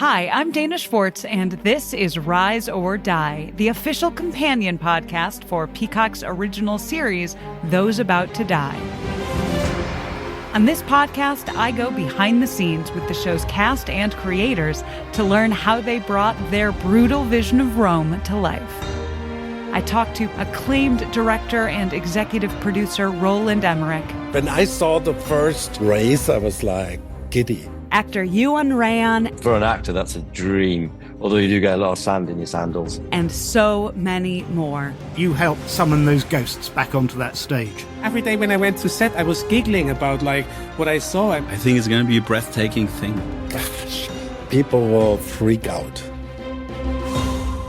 Hi, I'm Dana Schwartz, and this is Rise or Die, the official companion podcast for Peacock's original series, Those About to Die. On this podcast, I go behind the scenes with the show's cast and creators to learn how they brought their brutal vision of Rome to life. I talked to acclaimed director and executive producer Roland Emmerich. When I saw the first race, I was like giddy. Actor Ewan Ryan. For an actor, that's a dream, although you do get a lot of sand in your sandals. And so many more. You helped summon those ghosts back onto that stage. Every day when I went to set, I was giggling about what I saw. I think it's going to be a breathtaking thing. People will freak out.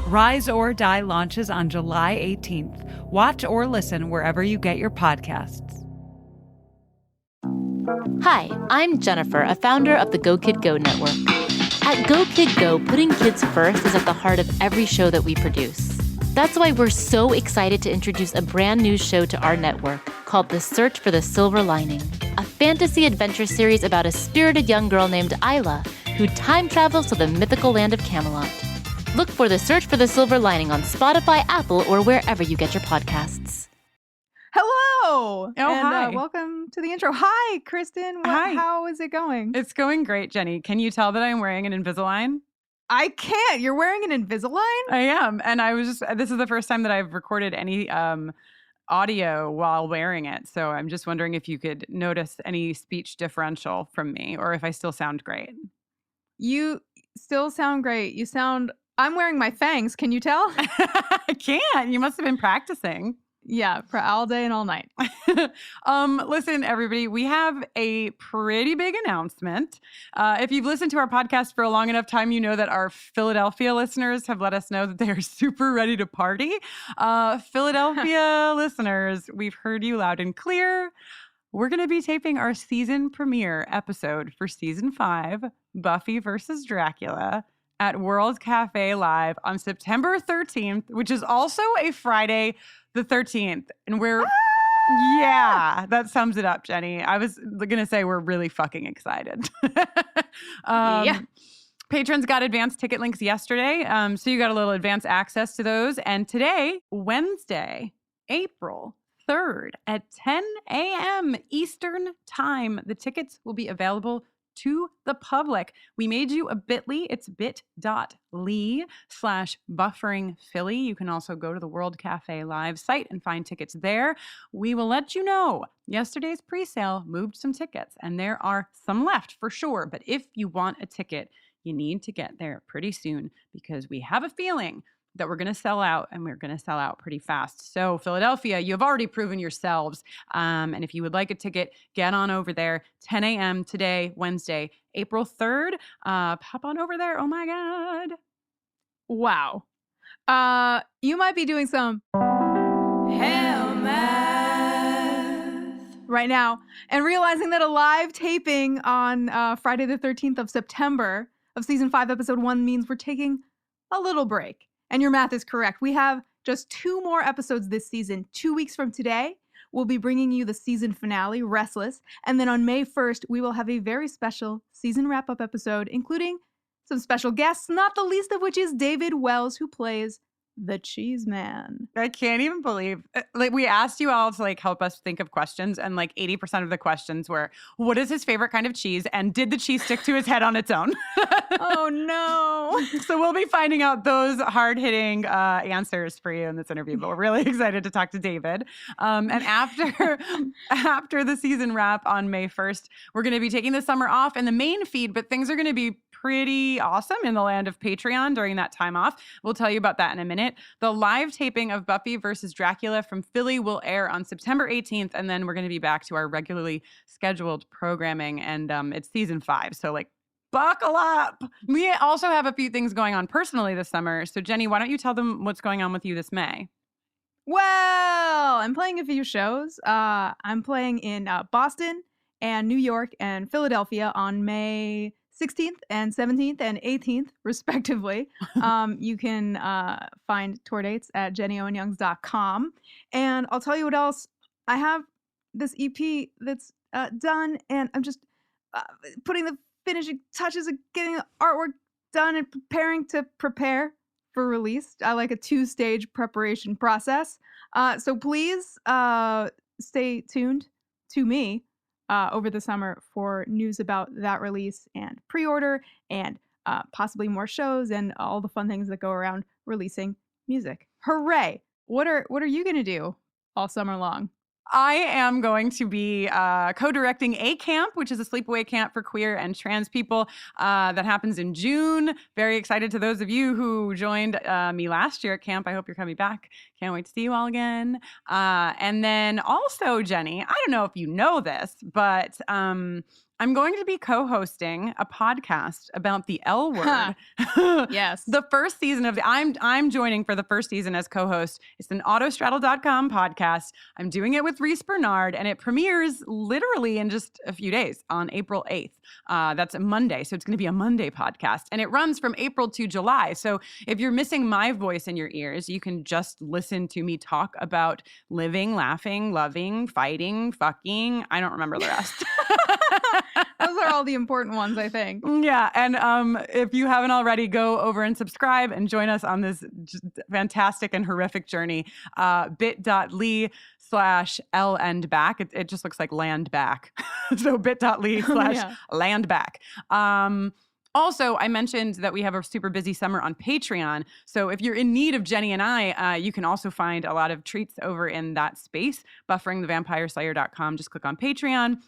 Rise or Die launches on July 18th. Watch or listen wherever you get your podcasts. Hi, I'm Jennifer, a founder of the Go Kid Go network. At Go Kid Go, putting kids first is at the heart of every show that we produce. That's why we're so excited to introduce a brand new show to our network called The Search for the Silver Lining, a fantasy adventure series about a spirited young girl named Isla who time travels to the mythical land of Camelot. Look for The Search for the Silver Lining on Spotify, Apple, or wherever you get your podcasts. Hello! Hi. Welcome to the intro. Hi, Kristen. Hi. How is it going? It's going great, Jenny. Can you tell that I'm wearing an Invisalign? I can't. You're wearing an Invisalign? I am. And this is the first time that I've recorded any audio while wearing it. So I'm just wondering if you could notice any speech differential from me or if I still sound great. You still sound great. I'm wearing my fangs. Can you tell? I can't. You must have been practicing. Yeah, for all day and all night. Listen, everybody, we have a pretty big announcement. If you've listened to our podcast for a long enough time, you know that our Philadelphia listeners have let us know that they are super ready to party. Philadelphia listeners, we've heard you loud and clear. We're going to be taping our season premiere episode for season 5, Buffy versus Dracula, at World Cafe Live on September 13th, which is also a Friday the 13th. And yeah, that sums it up, Jenny. I was going to say we're really fucking excited. Yeah. Patrons got advanced ticket links yesterday, so you got a little advance access to those. And today, Wednesday, April 3rd at 10 a.m. Eastern Time, the tickets will be available to the public. We made you a bit.ly. It's bit.ly/bufferingphilly. You can also go to the World Cafe Live site and find tickets there. We will let you know. Yesterday's presale moved some tickets, and there are some left for sure. But if you want a ticket, you need to get there pretty soon because we have a feeling that we're going to sell out, and we're going to sell out pretty fast. So Philadelphia, you have already proven yourselves. And if you would like a ticket, get on over there. 10 a.m. today, Wednesday, April 3rd. Pop on over there. Oh my God. Wow. You might be doing some hell math right now and realizing that a live taping on Friday the 13th of September of season 5, episode 1 means we're taking a little break. And your math is correct. We have just 2 more episodes this season. 2 weeks from today, we'll be bringing you the season finale, Restless. And then on May 1st, we will have a very special season wrap-up episode, including some special guests, not the least of which is David Wells, who plays the Cheese Man. I can't even believe, we asked you all to help us think of questions, and 80% of the questions were, what is his favorite kind of cheese? And did the cheese stick to his head on its own? Oh no. So we'll be finding out those hard-hitting answers for you in this interview, but we're really excited to talk to David. And after the season wrap on May 1st, we're going to be taking the summer off in the main feed, but things are going to be pretty awesome in the land of Patreon during that time off. We'll tell you about that in a minute. The live taping of Buffy versus Dracula from Philly will air on September 18th, and then we're going to be back to our regularly scheduled programming, and it's season 5, so buckle up. We also have a few things going on personally this summer, so Jenny, why don't you tell them what's going on with you this May? Well, I'm playing a few shows. I'm playing in Boston and New York and Philadelphia on May 16th and 17th and 18th, respectively. You can find tour dates at jennyowenyoungs.com. And I'll tell you what else. I have this EP that's done, and I'm just putting the finishing touches of getting the artwork done and preparing to prepare for release. I like a 2-stage preparation process. So please stay tuned to me over the summer for news about that release and pre-order and possibly more shows and all the fun things that go around releasing music. Hooray! What are you gonna do all summer long? I am going to be co-directing a camp, which is a sleepaway camp for queer and trans people that happens in June. Very excited to those of you who joined me last year at camp. I hope you're coming back. Can't wait to see you all again. And then also, Jenny, I don't know if you know this, but I'm going to be co-hosting a podcast about the L word. Yes. The first season of I'm joining for the first season as co-host. It's an autostraddle.com podcast. I'm doing it with Reese Bernard, and it premieres literally in just a few days on April 8th. That's a Monday. So it's going to be a Monday podcast, and it runs from April to July. So if you're missing my voice in your ears, you can just listen to me talk about living, laughing, loving, fighting, fucking. I don't remember the rest. Those are all the important ones, I think. Yeah. And if you haven't already, go over and subscribe and join us on this fantastic and horrific journey. bit.ly/landback. It just looks like land back. So bit.ly/landback. Also, I mentioned that we have a super busy summer on Patreon. So if you're in need of Jenny and I, you can also find a lot of treats over in that space, bufferingthevampireslayer.com. Just click on Patreon.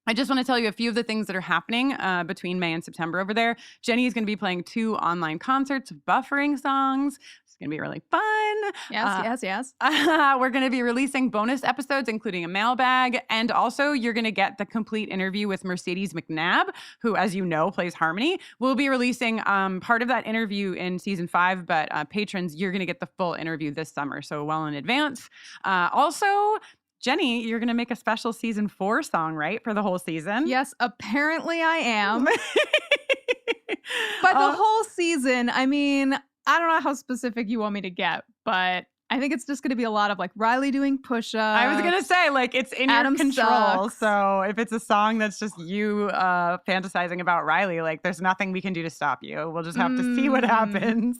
I just want to tell you a few of the things that are happening between May and September over there. Jenny is going to be playing 2 online concerts of buffering songs. It's going to be really fun. Yes. We're going to be releasing bonus episodes, including a mailbag. And also, you're going to get the complete interview with Mercedes McNabb, who, as you know, plays Harmony. We'll be releasing part of that interview in season 5, but patrons, you're going to get the full interview this summer, so well in advance. Also, Jenny, you're going to make a special season 4 song, right? For the whole season? Yes, apparently I am. But the whole season, I mean, I don't know how specific you want me to get, but I think it's just going to be a lot of like Riley doing push-ups. I was going to say, like, it's in Adam your control. sucks. So if it's a song that's just you fantasizing about Riley, like, there's nothing we can do to stop you. We'll just have to see what happens.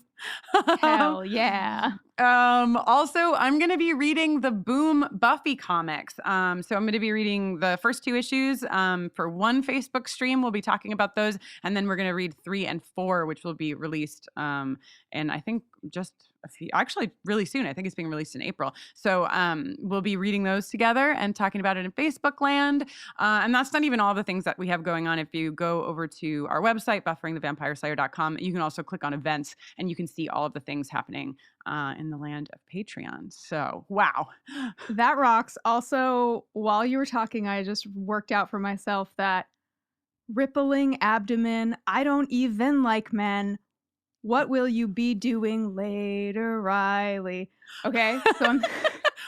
Hell yeah. Also, I'm going to be reading the Boom Buffy comics. So I'm going to be reading the first 2 issues for one Facebook stream. We'll be talking about those. And then we're going to read 3 and 4, which will be released in, I think, just actually really soon. I think it's being released in April. So we'll be reading those together and talking about it in Facebook land. And that's not even all the things that we have going on. If you go over to our website, bufferingthevampireslayer.com, you can also click on events and you can see all of the things happening in the land of Patreon. So, wow. That rocks. Also, while you were talking, I just worked out for myself that rippling abdomen, I don't even like men. What will you be doing later, Riley? Okay, so I'm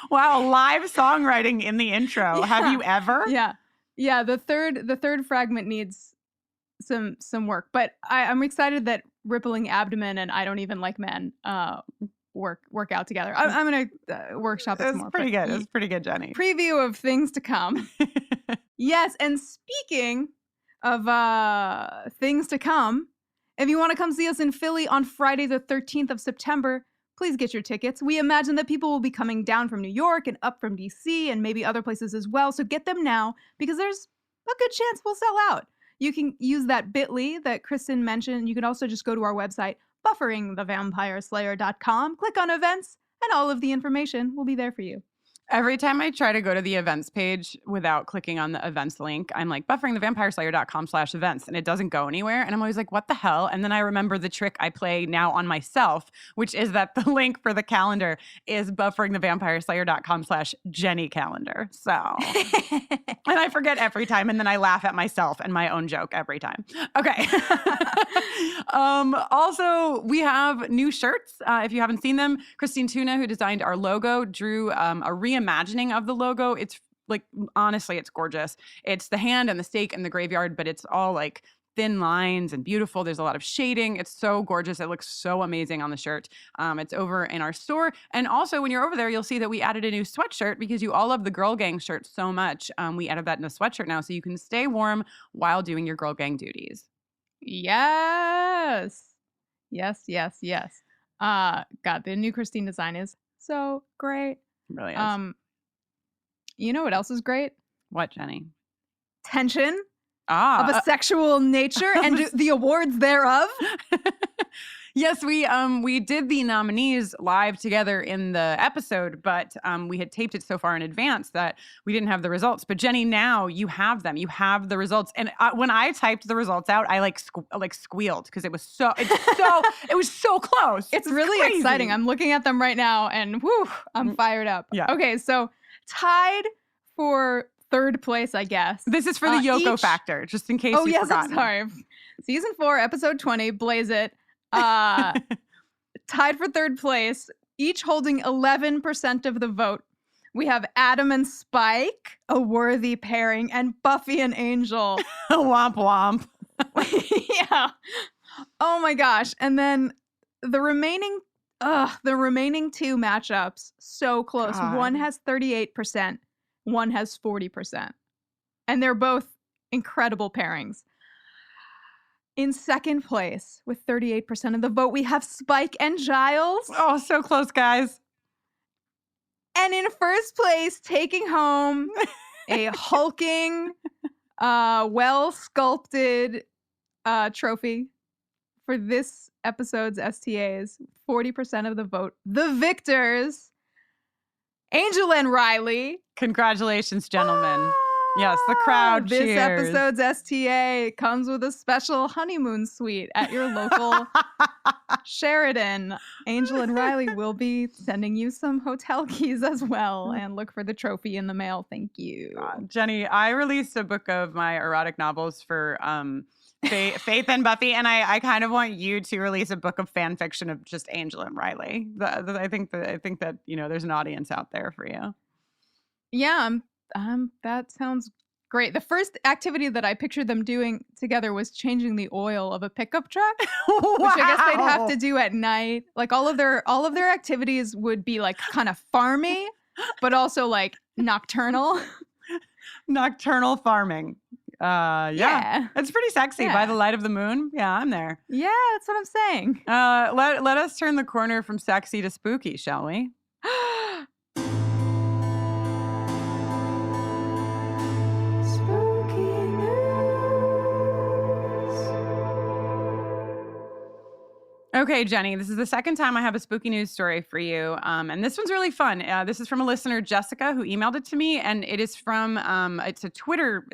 wow, live songwriting in the intro. Yeah. Have you ever? Yeah. The third fragment needs some work, but I'm excited that rippling abdomen and I don't even like men work out together. I'm gonna workshop it some more. It's pretty good. It's pretty good, Jenny. Preview of things to come. Yes, and speaking of things to come. If you want to come see us in Philly on Friday the 13th of September, please get your tickets. We imagine that people will be coming down from New York and up from DC and maybe other places as well, so get them now because there's a good chance we'll sell out. You can use that bit.ly that Kristen mentioned. You can also just go to our website, bufferingthevampireslayer.com, click on events, and all of the information will be there for you. Every time I try to go to the events page without clicking on the events link, I'm like bufferingthevampireslayer.com/events, and it doesn't go anywhere. And I'm always like, what the hell? And then I remember the trick I play now on myself, which is that the link for the calendar is bufferingthevampireslayer.com/JennyCalendar. So, and I forget every time, and then I laugh at myself and my own joke every time. Okay. Also, we have new shirts. If you haven't seen them, Christine Tuna, who designed our logo, drew a reimagining of the logo. It's like, honestly, it's gorgeous. It's the hand and the stake and the graveyard, but it's all like thin lines and beautiful. There's a lot of shading. It's so gorgeous. It looks so amazing on the shirt. It's over in our store. And also when you're over there, you'll see that we added a new sweatshirt because you all love the Girl Gang shirt so much. We added that in a sweatshirt now so you can stay warm while doing your Girl Gang duties. Yes. Yes. God, the new Christine design is so great. Really is. You know what else is great? What, Jenny? Tension of a Ah, sexual nature and the awards thereof. yes, we did the nominees live together in the episode, but we had taped it so far in advance that we didn't have the results. But Jenny, now you have them. You have the results. And when I typed the results out, I like squealed because it was so it was so close. It's really crazy. exciting. I'm looking at them right now and whew, I'm fired up. Yeah. Okay, so tied for third place, I guess. This is for the Yoko factor, just in case Oh, you've yes, forgotten. I'm sorry. Season 4, episode 20, Blaze It. Tied for third place, each holding 11% of the vote. We have Adam and Spike, a worthy pairing, and Buffy and Angel. Womp womp. Yeah. Oh my gosh. And then the remaining two matchups, so close. God. One has 38%, one has 40%. And they're both incredible pairings. In second place, with 38% of the vote, we have Spike and Giles. Oh, so close, guys. And in first place, taking home a hulking, well-sculpted trophy for this episode's STAs, 40% of the vote. The victors, Angel and Riley. Congratulations, gentlemen. Yes, the crowd This cheers. episode's STA comes with a special honeymoon suite at your local Sheridan. Angel and Riley will be sending you some hotel keys as well, and look for the trophy in the mail. Thank you. God, Jenny, I released a book of my erotic novels for Faith and Buffy, and I kind of want you to release a book of fan fiction of just Angel and Riley. I think that there's an audience out there for you. Yeah, that sounds great. The first activity that I pictured them doing together was changing the oil of a pickup truck, which I guess they'd have to do at night. Like all of their activities would be like kind of farmy, but also like nocturnal. Nocturnal farming. Yeah. It's pretty sexy. Yeah. By the light of the moon. Yeah, I'm there. Yeah, that's what I'm saying. Let us turn the corner from sexy to spooky, shall we? Okay, Jenny, this is the second time I have a spooky news story for you. And this one's really fun. This is from a listener, Jessica, who emailed it to me. And it is from, it's a Twitter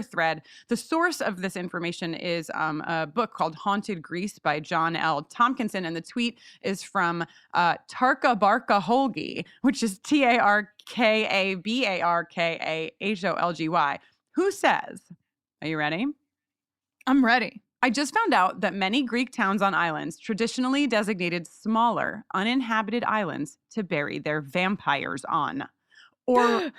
thread. The source of this information is a book called Haunted Greece by John L. Tompkinson. And the tweet is from Tarka Barka Holgi, which is TarkaBarkaHolgy, who says, are you ready? I'm ready. I just found out that many Greek towns on islands traditionally designated smaller, uninhabited islands to bury their vampires on. Or,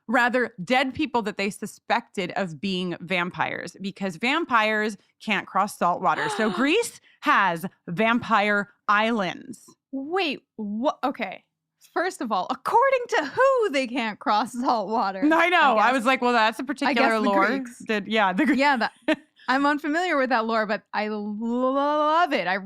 rather, dead people that they suspected of being vampires, because vampires can't cross salt water. So Greece has vampire islands. Wait, what? Okay. First of all, according to who they can't cross salt water? I know. I was like, well, that's a particular the lore. Greeks. The Greeks. Yeah, I'm unfamiliar with that lore, but I love it. It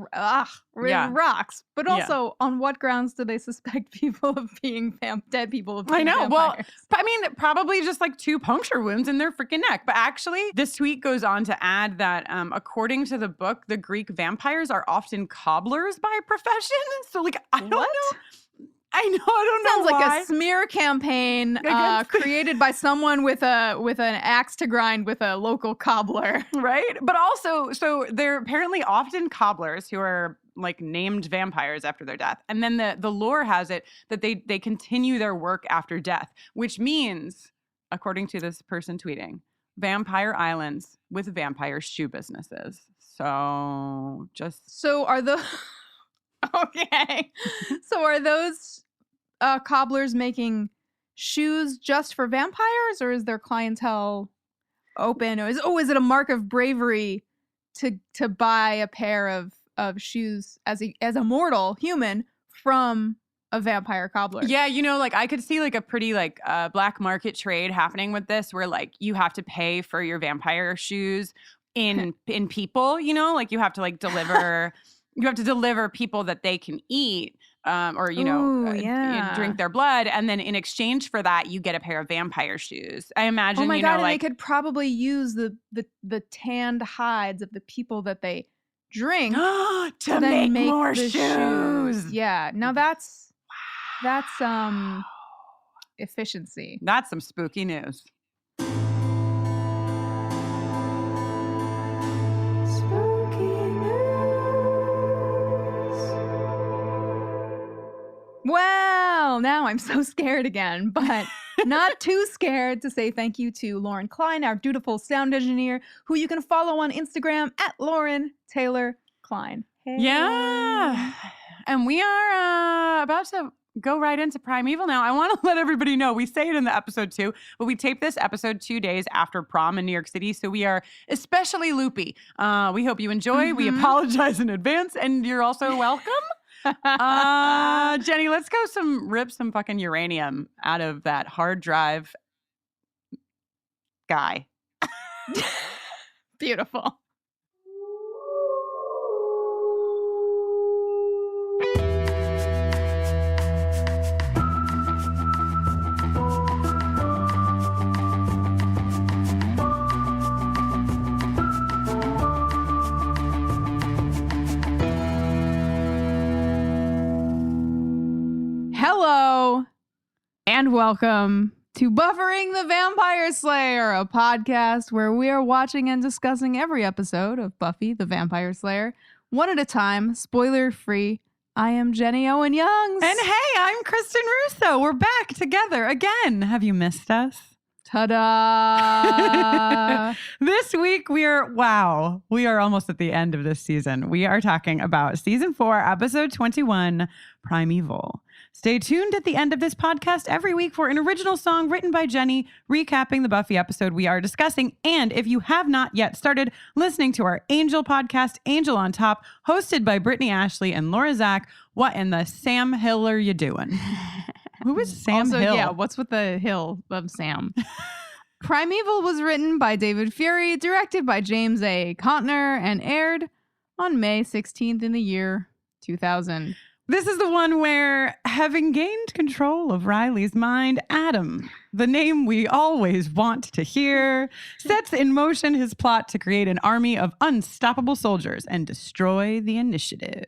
rocks. But also, on what grounds do they suspect people of being dead people of being vampires? Well, I mean, probably just like 2 puncture wounds in their freaking neck. But actually, this tweet goes on to add that according to the book, the Greek vampires are often cobblers by profession. So, like, I don't know. I don't know. Sounds why. like a smear campaign created by someone with an axe to grind with a local cobbler, right? But also, so they're apparently often cobblers who are like named vampires after their death, and then the lore has it that they continue their work after death, which means, according to this person tweeting, vampire islands with vampire shoe businesses. So are the okay. So are those cobblers making shoes just for vampires, or is their clientele open? Or is it a mark of bravery to buy a pair of shoes as a mortal human from a vampire cobbler? Yeah, like I could see like a pretty like black market trade happening with this, where like you have to pay for your vampire shoes in people, you know, like you have to like deliver people that they can eat, or drink their blood, and then in exchange for that you get a pair of vampire shoes. I imagine. Oh my you God, know, and like they could probably use the tanned hides of the people that they drink to then make more the shoes. Yeah, now that's efficiency. That's some spooky news. Well, now I'm so scared again, but not too scared to say thank you to Lauren Klein, our dutiful sound engineer, who you can follow on Instagram at Lauren Taylor Klein. Hey. Yeah. And we are about to go right into Primeval now. I want to let everybody know, we say it in the episode too, but we taped this episode 2 days after prom in New York City, so we are especially loopy. We hope you enjoy. We apologize in advance, and you're also welcome. Jenny, let's go rip some fucking uranium out of that hard drive guy. Beautiful. Hello and welcome to Buffering the Vampire Slayer, a podcast where we are watching and discussing every episode of Buffy the Vampire Slayer, one at a time, spoiler free. I am Jenny Owen Youngs. And hey, I'm Kristen Russo. We're back together again. Have you missed us? Ta-da! This week we are almost at the end of this season. We are talking about season 4, episode 21, Primeval. Stay tuned at the end of this podcast every week for an original song written by Jenny, recapping the Buffy episode we are discussing. And if you have not yet started listening to our Angel podcast, Angel on Top, hosted by Brittany Ashley and Laura Zach, what in the Sam Hill are you doing? Who is Sam Hill? Yeah, what's with the hill of Sam? Primeval was written by David Fury, directed by James A. Contner, and aired on May 16th in the year 2000. This is the one where, having gained control of Riley's mind, Adam, the name we always want to hear, sets in motion his plot to create an army of unstoppable soldiers and destroy the initiative.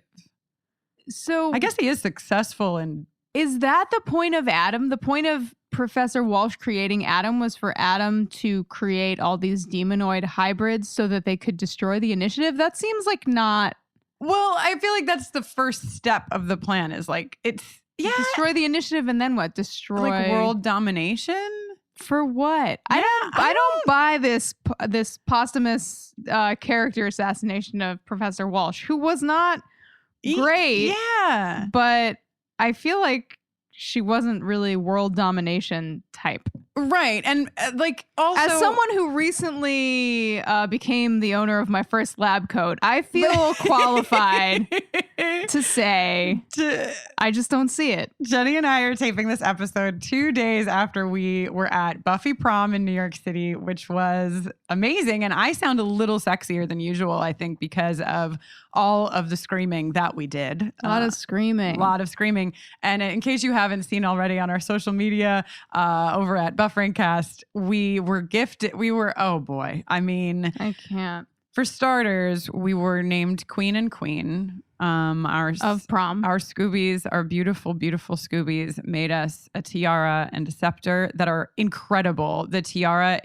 So I guess he is successful in... Is that the point of Adam? The point of Professor Walsh creating Adam was for Adam to create all these demonoid hybrids so that they could destroy the initiative? That seems like not... Well, I feel like that's the first step of the plan is like, destroy the initiative and then what? Destroy... Like world domination? For what? Yeah, I don't buy this posthumous character assassination of Professor Walsh, who was not great. Yeah. But I feel like she wasn't really world domination type. Right. And also... As someone who recently became the owner of my first lab coat, I feel qualified to say I just don't see it. Jenny and I are taping this episode 2 days after we were at Buffy prom in New York City, which was amazing. And I sound a little sexier than usual, I think, because of all of the screaming that we did. A lot of screaming. A lot of screaming. And in case you haven't seen already on our social media over at Buffering Cast, we were gifted. Oh boy. I mean, I can't. For starters, we were named Queen and Queen. Of prom. Our Scoobies, our beautiful, beautiful Scoobies made us a tiara and a scepter that are incredible. The tiara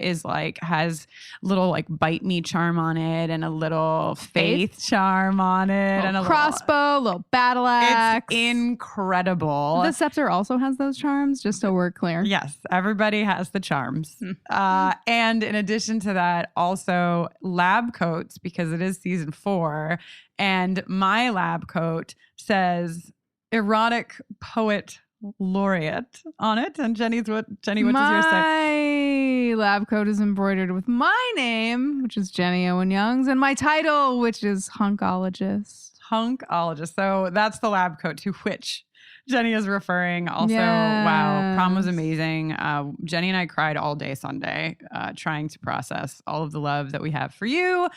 has little bite me charm on it and a little faith charm on it. And a crossbow, little battle axe. It's incredible. The scepter also has those charms, just so we're clear. Yes, everybody has the charms. And in addition to that, also lab coats, because it is season 4. And my lab coat says erotic poet laureate on it. And Jenny, what does yours say? My lab coat is embroidered with my name, which is Jenny Owen Youngs, and my title, which is hunkologist. Hunkologist. So that's the lab coat to which Jenny is referring. Also, wow, prom was amazing. Jenny and I cried all day Sunday, trying to process all of the love that we have for you.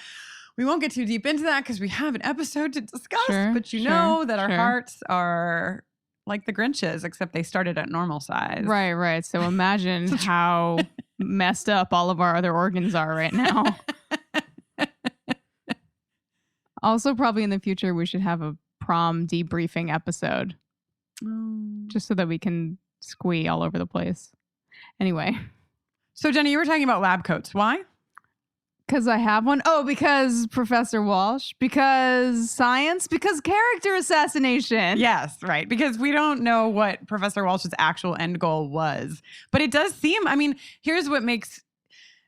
We won't get too deep into that because we have an episode to discuss, but you know that our hearts are like the Grinches, except they started at normal size. Right. So imagine how messed up all of our other organs are right now. Also, probably in the future, we should have a prom debriefing episode. Just so that we can squee all over the place. Anyway. So, Jenny, you were talking about lab coats. Why? Because I have one. Oh, because Professor Walsh. Because science. Because character assassination. Yes, right. Because we don't know what Professor Walsh's actual end goal was. But it does seem, I mean, here's what makes...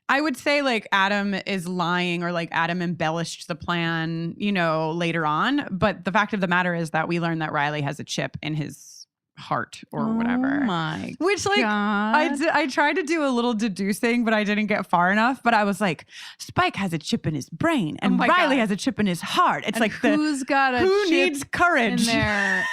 I would say like Adam is lying or like Adam embellished the plan, you know, later on. But the fact of the matter is that we learned that Riley has a chip in his heart or whatever. Oh my Which like God. I tried to do a little deducing, but I didn't get far enough. But I was like, Spike has a chip in his brain and Riley has a chip in his heart. It's and like who's got a who chip needs courage in there?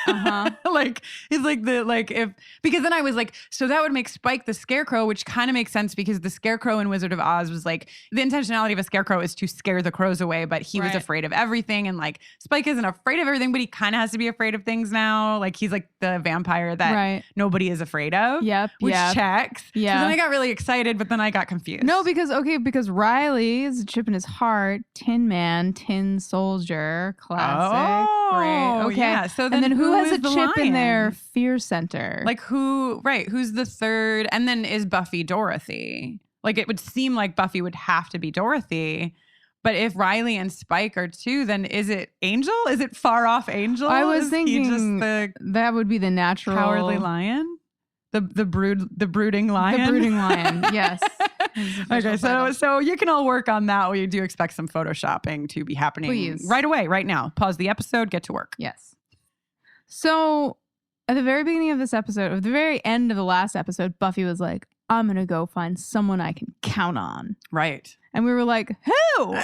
like it's like the like if because then I was like, so that would make Spike the Scarecrow, which kind of makes sense because the Scarecrow in Wizard of Oz was like the intentionality of a Scarecrow is to scare the crows away, but he was afraid of everything, and like Spike isn't afraid of everything, but he kind of has to be afraid of things now. Like he's like the vampire that nobody is afraid of. Which checks. Yeah. So then I got really excited, but then I got confused. No, because Riley is a chip in his heart. Tin Man, Tin Soldier, classic. Great. Okay. Yeah. So then who has is a the chip in their lion? fear center? Like who's the third? And then is Buffy Dorothy? Like it would seem like Buffy would have to be Dorothy. But if Riley and Spike are two, then is it Angel? Is it far off Angel? I was is thinking he just the that would be the natural cowardly lion, the brooding lion, The brooding lion. Yes. Okay, so you can all work on that. We do expect some photoshopping to be happening right away, right now. Pause the episode, get to work. Yes. So at the very beginning of this episode, at the very end of the last episode, Buffy was like, I'm going to go find someone I can count on. Right. And we were like, who?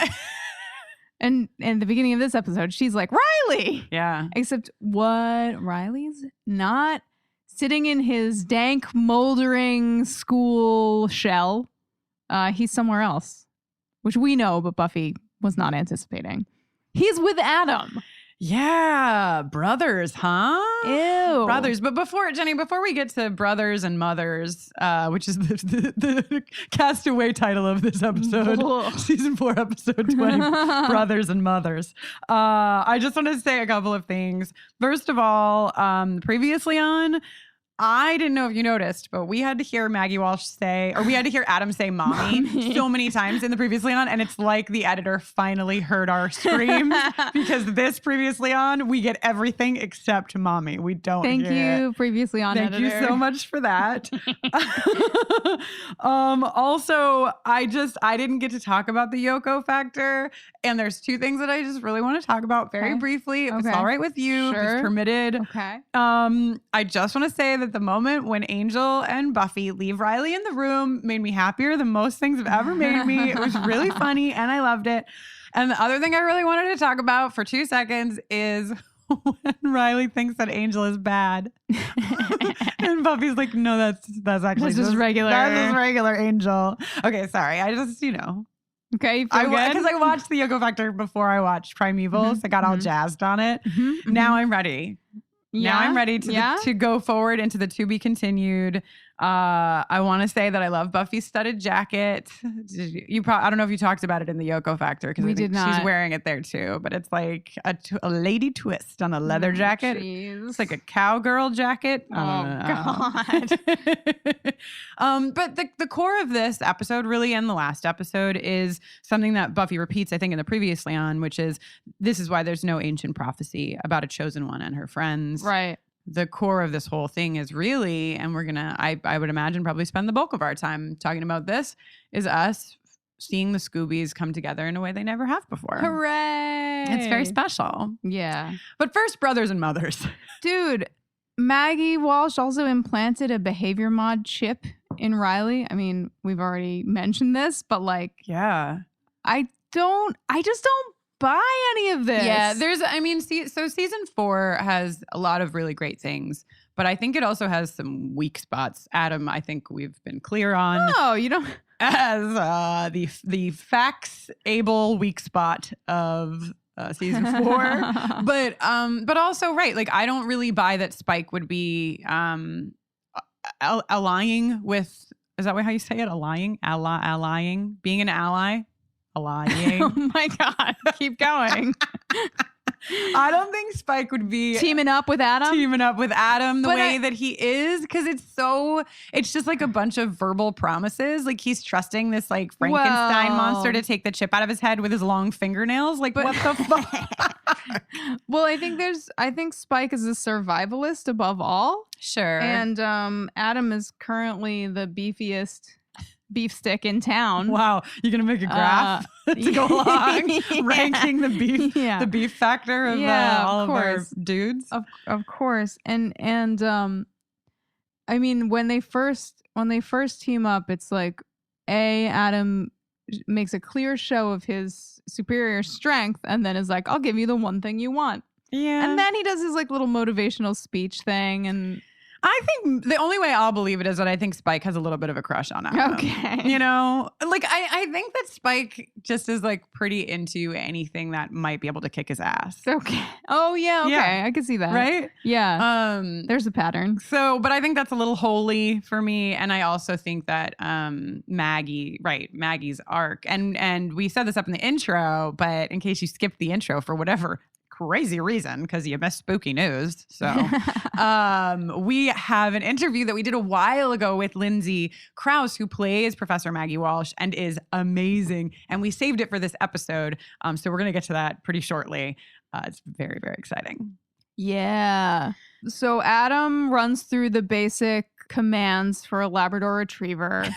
And in the beginning of this episode, she's like, Riley. Yeah. Except what? Riley's not sitting in his dank, moldering school shell. He's somewhere else, which we know, but Buffy was not anticipating. He's with Adam. Yeah, brothers, huh? Ew. Brothers. But before we get to brothers and mothers, which is the castaway title of this episode, season 4, episode 20, brothers and mothers. I just want to say a couple of things. First of all, previously on, I didn't know if you noticed, but we had to hear Maggie Walsh say, or we had to hear Adam say mommy so many times in the previously on, and it's like the editor finally heard our screams because this previously on, we get everything except mommy. We don't Thank hear you, it. previously on Thank editor. you so much for that. Also, I didn't get to talk about the Yoko factor, and there's two things that I just really want to talk about very briefly, if it's all right with you, if it's permitted. Okay. I just want to say that the moment when Angel and Buffy leave Riley in the room made me happier than most things have ever made me. It was really funny and I loved it. And the other thing I really wanted to talk about for 2 seconds is when Riley thinks that Angel is bad. And Buffy's like, no, that's actually just regular. That's just regular Angel. Okay, sorry. I just, Okay, you feel good? Because I watched the Yoko Factor before I watched Primeval, so I got all jazzed on it. Now I'm ready. Yeah? Now I'm ready to go forward into the to be continued. I want to say that I love Buffy's studded jacket. I don't know if you talked about it in the Yoko Factor because we did not. She's wearing it there too, but it's like a lady twist on a leather jacket. Geez. It's like a cowgirl jacket. God. But the core of this episode, really, and the last episode, is something that Buffy repeats, I think, in the previously on, which is this is why there's no ancient prophecy about a chosen one and her friends. Right. The core of this whole thing is really, and we're gonna, I would imagine, probably spend the bulk of our time talking about this, is us seeing the Scoobies come together in a way they never have before. Hooray! It's very special. Yeah. But first, brothers and mothers. Dude, Maggie Walsh also implanted a behavior mod chip in Riley. I mean, we've already mentioned this, but Yeah. I just don't buy any of this. Yeah, so season 4 has a lot of really great things, but I think it also has some weak spots. Adam, I think we've been clear on Oh, you don't. as the facts-able weak spot of season 4. But also, right, like I don't really buy that Spike would be allying with, is that how you say it? Allying? Being an ally? Allying. Oh my God. Keep going. I don't think Spike would be Teaming up with Adam the way that he is, because it's just like a bunch of verbal promises. Like he's trusting this like Frankenstein monster to take the chip out of his head with his long fingernails. Like what the fuck? Well, I think Spike is a survivalist above all. Sure. And Adam is currently the beefiest beef stick in town. Wow, you're gonna make a graph to go along ranking the beef factor of all of our dudes. Of course, and I mean when they first team up, it's like Adam makes a clear show of his superior strength, and then is like, "I'll give you the one thing you want." Yeah, and then he does his like little motivational speech thing, and I think the only way I'll believe it is that I think Spike has a little bit of a crush on Adam. Okay. You know, like I think that Spike just is like pretty into anything that might be able to kick his ass. Okay. Oh yeah. Okay. Yeah. I can see that. Right. Yeah. There's a pattern. So, but I think that's a little holy for me. And I also think that Maggie's arc, and we said this up in the intro, but in case you skipped the intro for whatever crazy reason, because you missed spooky news. So we have an interview that we did a while ago with Lindsay Crouse, who plays Professor Maggie Walsh and is amazing. And we saved it for this episode. So we're going to get to that pretty shortly. It's very, very exciting. Yeah. So Adam runs through the basic commands for a Labrador Retriever.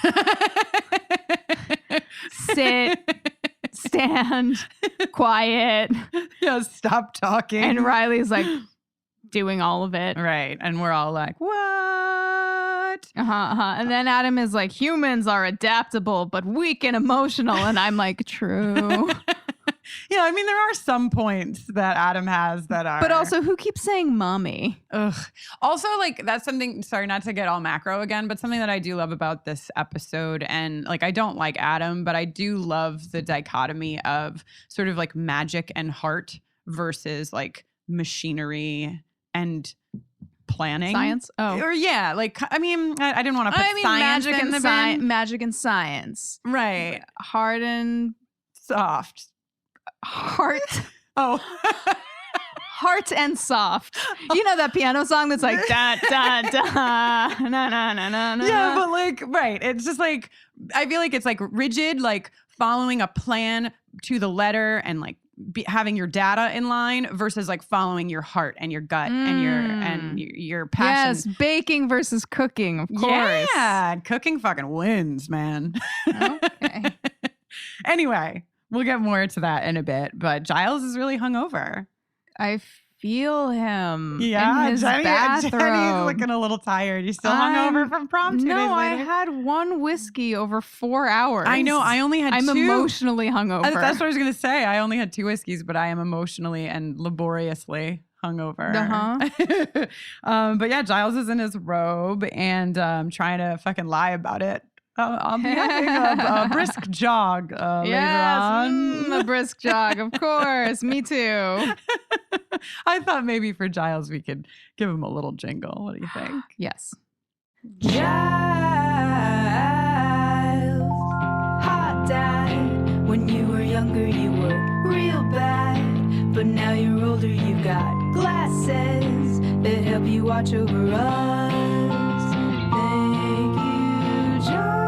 Sit. Stand, quiet. Yeah, stop talking. And Riley's like doing all of it. Right. And we're all like, what? And then Adam is like, humans are adaptable, but weak and emotional. And I'm like, true. Yeah, I mean, there are some points that Adam has that are. But also, who keeps saying mommy? Ugh. Also, like, that's something, sorry, not to get all macro again, but something that I do love about this episode. And like, I don't like Adam, but I do love the dichotomy of sort of like magic and heart versus like machinery and planning. Science? Oh. Or yeah, like, I mean, I didn't want to put science magic in the bin. Magic and science. Right. Hard and soft. Heart. Oh. Heart and soft. You know that piano song that's like da da da na na na na na. Yeah, but like, right. It's just like, I feel like it's like rigid, like following a plan to the letter and like having your data in line versus like following your heart and your gut and your passion. Yes, baking versus cooking, of course. Yeah, cooking fucking wins, man. Okay. Anyway, we'll get more to that in a bit, but Giles is really hungover. I feel him. Yeah, in his bathrobe. Jenny's looking a little tired. You still hungover from prom 2 days later? No, I had one whiskey over 4 hours. I know. I only had 2. I'm emotionally hungover. That's what I was going to say. I only had 2 whiskeys, but I am emotionally and laboriously hungover. But yeah, Giles is in his robe and trying to fucking lie about it. I'll be having a brisk jog later on. A brisk jog, of course. Me too. I thought maybe for Giles we could give him a little jingle. What do you think? Yes. Giles, hot dad. When you were younger, you were real bad. But now you're older, you've got glasses that help you watch over us. Thank you, Giles.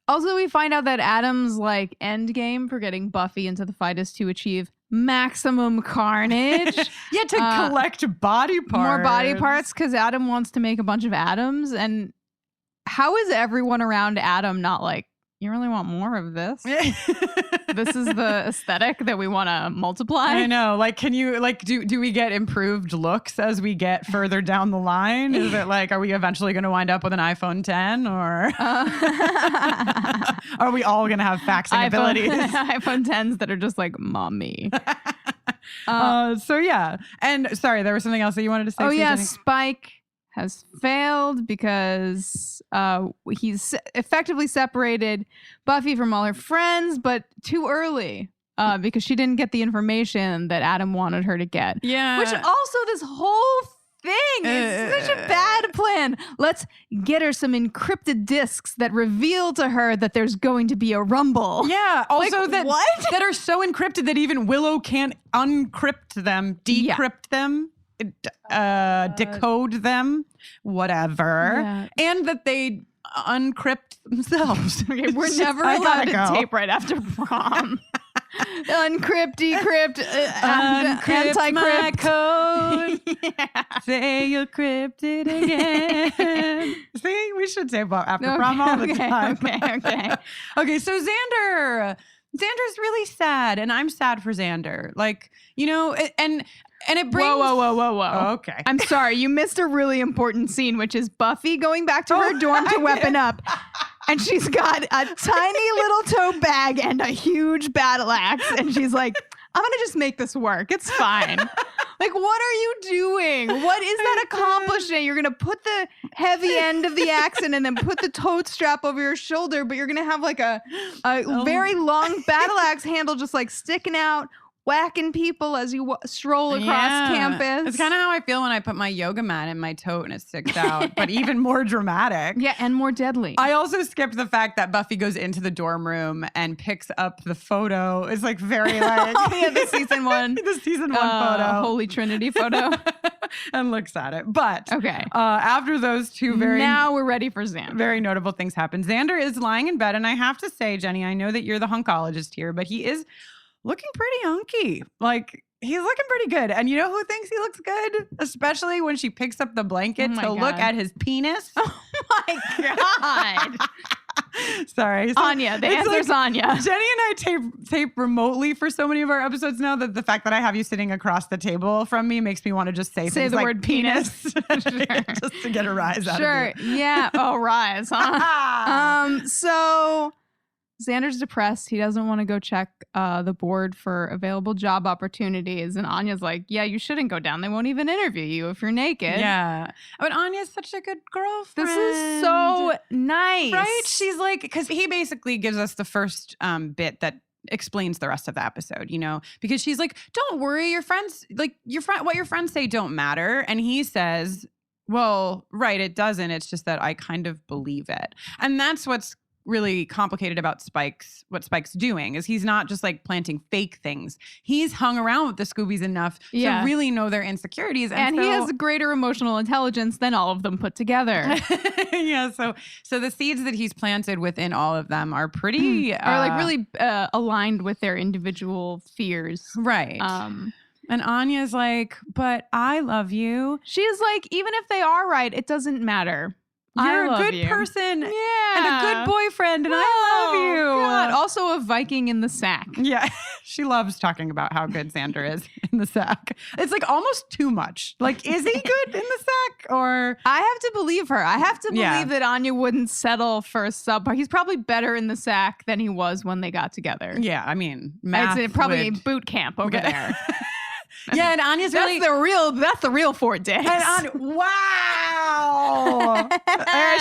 Also, we find out that Adam's like end game for getting Buffy into the fight is to achieve maximum carnage. Yeah, to collect body parts. More body parts, because Adam wants to make a bunch of Adams. And how is everyone around Adam not like, you really want more of this? This is the aesthetic that we want to multiply. I know. Like, can you, like, do we get improved looks as we get further down the line? Is it like, are we eventually going to wind up with an iPhone 10 or are we all going to have faxing abilities? iPhone 10s that are just like, mommy. So yeah. And sorry, there was something else that you wanted to say. Oh yeah, Jenny? Spike has failed because he's effectively separated Buffy from all her friends, but too early. Because she didn't get the information that Adam wanted her to get. Yeah. Which also this whole thing is such a bad plan. Let's get her some encrypted discs that reveal to her that there's going to be a rumble. Yeah. Also Like, that what? that are so encrypted that even Willow can't uncrypt them, decrypt them, decode them, whatever. Yeah. And that they uncrypt themselves. Okay, we're It's never I allowed gotta to go. tape right after prom. Uncrypt, decrypt, Uncrypt my anti-crypt. code. Yeah. Say you'll crypt it again. See, we should tape after prom all the time. Okay. Okay, so Xander's really sad, and I'm sad for Xander. Like, you know, and it brings. Whoa. Okay. I'm sorry, you missed a really important scene, which is Buffy going back to her dorm to weapon up. And she's got a tiny little tote bag and a huge battle axe. And she's like, I'm going to just make this work. It's fine. Like, what are you doing? What is that accomplishing? You're going to put the heavy end of the axe in and then put the tote strap over your shoulder, but you're going to have like a very long battle axe handle just like sticking out, whacking people as you stroll across campus. It's kind of how I feel when I put my yoga mat in my tote and it sticks out, but even more dramatic. Yeah, and more deadly. I also skipped the fact that Buffy goes into the dorm room and picks up the photo. It's like very like oh yeah, the season one. the season 1 photo. Holy Trinity photo. And looks at it. But okay. After those two now we're ready for Xander. Very notable things happen. Xander is lying in bed, and I have to say, Jenny, I know that you're the hunkologist here, but he is looking pretty hunky. Like, he's looking pretty good. And you know who thinks he looks good? Especially when she picks up the blanket to look at his penis. Oh my God. Sorry. So Anya. The answer's Anya. Jenny and I tape remotely for so many of our episodes now that the fact that I have you sitting across the table from me makes me want to just say things the like word penis. just to get a rise out of it. Yeah. Oh, rise, huh? So Xander's depressed. He doesn't want to go check the board for available job opportunities. And Anya's like, yeah, you shouldn't go down. They won't even interview you if you're naked. Yeah. But Anya's such a good girlfriend. This is so nice. Right? She's like, because he basically gives us the first bit that explains the rest of the episode, you know, because she's like, don't worry, your friends, like what your friends say don't matter. And he says, well, right, it doesn't. It's just that I kind of believe it. And that's what's really complicated about what Spike's doing is he's not just like planting fake things. He's hung around with the Scoobies enough to really know their insecurities. And he has greater emotional intelligence than all of them put together. Yeah. So the seeds that he's planted within all of them are pretty are like really aligned with their individual fears. Right. And Anya's like, but I love you. She's like, even if they are right, it doesn't matter. You're a good person and a good boyfriend, and I love you. God. Also a Viking in the sack. Yeah, she loves talking about how good Xander is in the sack. It's like almost too much. Like, is he good in the sack? Or I have to believe her. I have to believe that Anya wouldn't settle for a subpar. He's probably better in the sack than he was when they got together. Yeah, I mean, it's probably boot camp over there. Yeah, and Anya's that's really the real Fort Dix. Wow.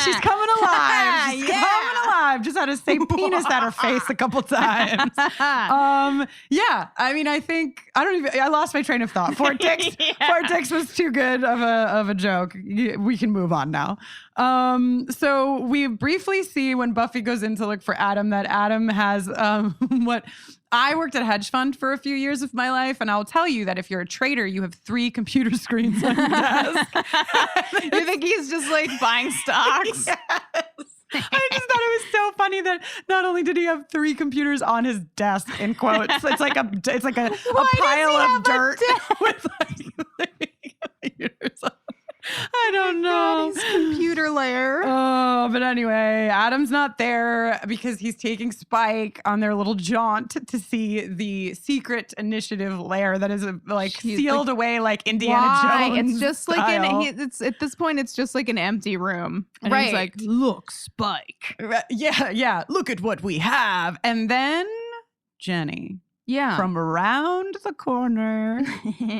She's coming alive. She's coming alive. Just had to say penis at her face a couple times. Yeah. I mean, I lost my train of thought. Fort Dix. Fort Dix was too good of a joke. We can move on now. So we briefly see when Buffy goes in to look for Adam that Adam has what I worked at a hedge fund for a few years of my life, and I'll tell you that if you're a trader, you have 3 computer screens on your desk. You think he's just like buying stocks? Yes. I just thought it was so funny that not only did he have 3 computers on his desk, in quotes, it's like a pile of dirt with like 3 computers on. I don't know. God, his computer lair. Oh, but anyway, Adam's not there because he's taking Spike on their little jaunt to see the secret initiative lair that is sealed away like Indiana Jones. It's just style. like it's at this point, it's just like an empty room. And right. He's like, look, Spike. Yeah. Look at what we have. And then Jenny. Yeah. From around the corner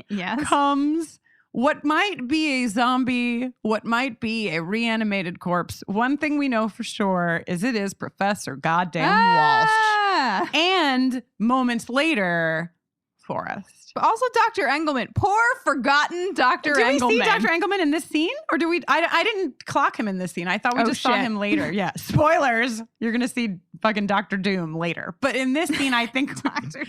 yes. comes what might be a zombie, what might be a reanimated corpse. One thing we know for sure is it is Professor Goddamn Walsh. And moments later, Forrest. But also Dr. Engelman. Poor forgotten Dr. Engelman. Do we see Dr. Engelman in this scene? Or do we? I didn't clock him in this scene. I thought we just saw him later. Yeah. Spoilers. You're going to see fucking Dr. Doom later. But in this scene, I think what did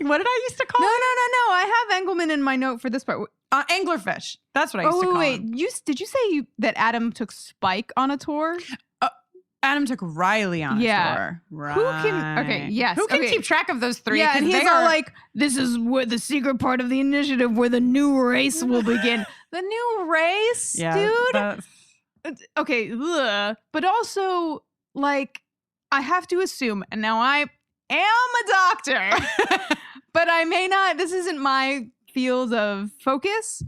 I used to call him? No. I have Engelman in my note for this part. Anglerfish. That's what I used to call him. Did you say that Adam took Spike on a tour? Adam took Riley on a tour. Right. Who can keep track of those three? Yeah, and he's all like, this is where the secret part of the initiative where the new race will begin. The new race, dude? Okay, but also, like, I have to assume, and now I am a doctor, but I may not, this isn't my field of focus,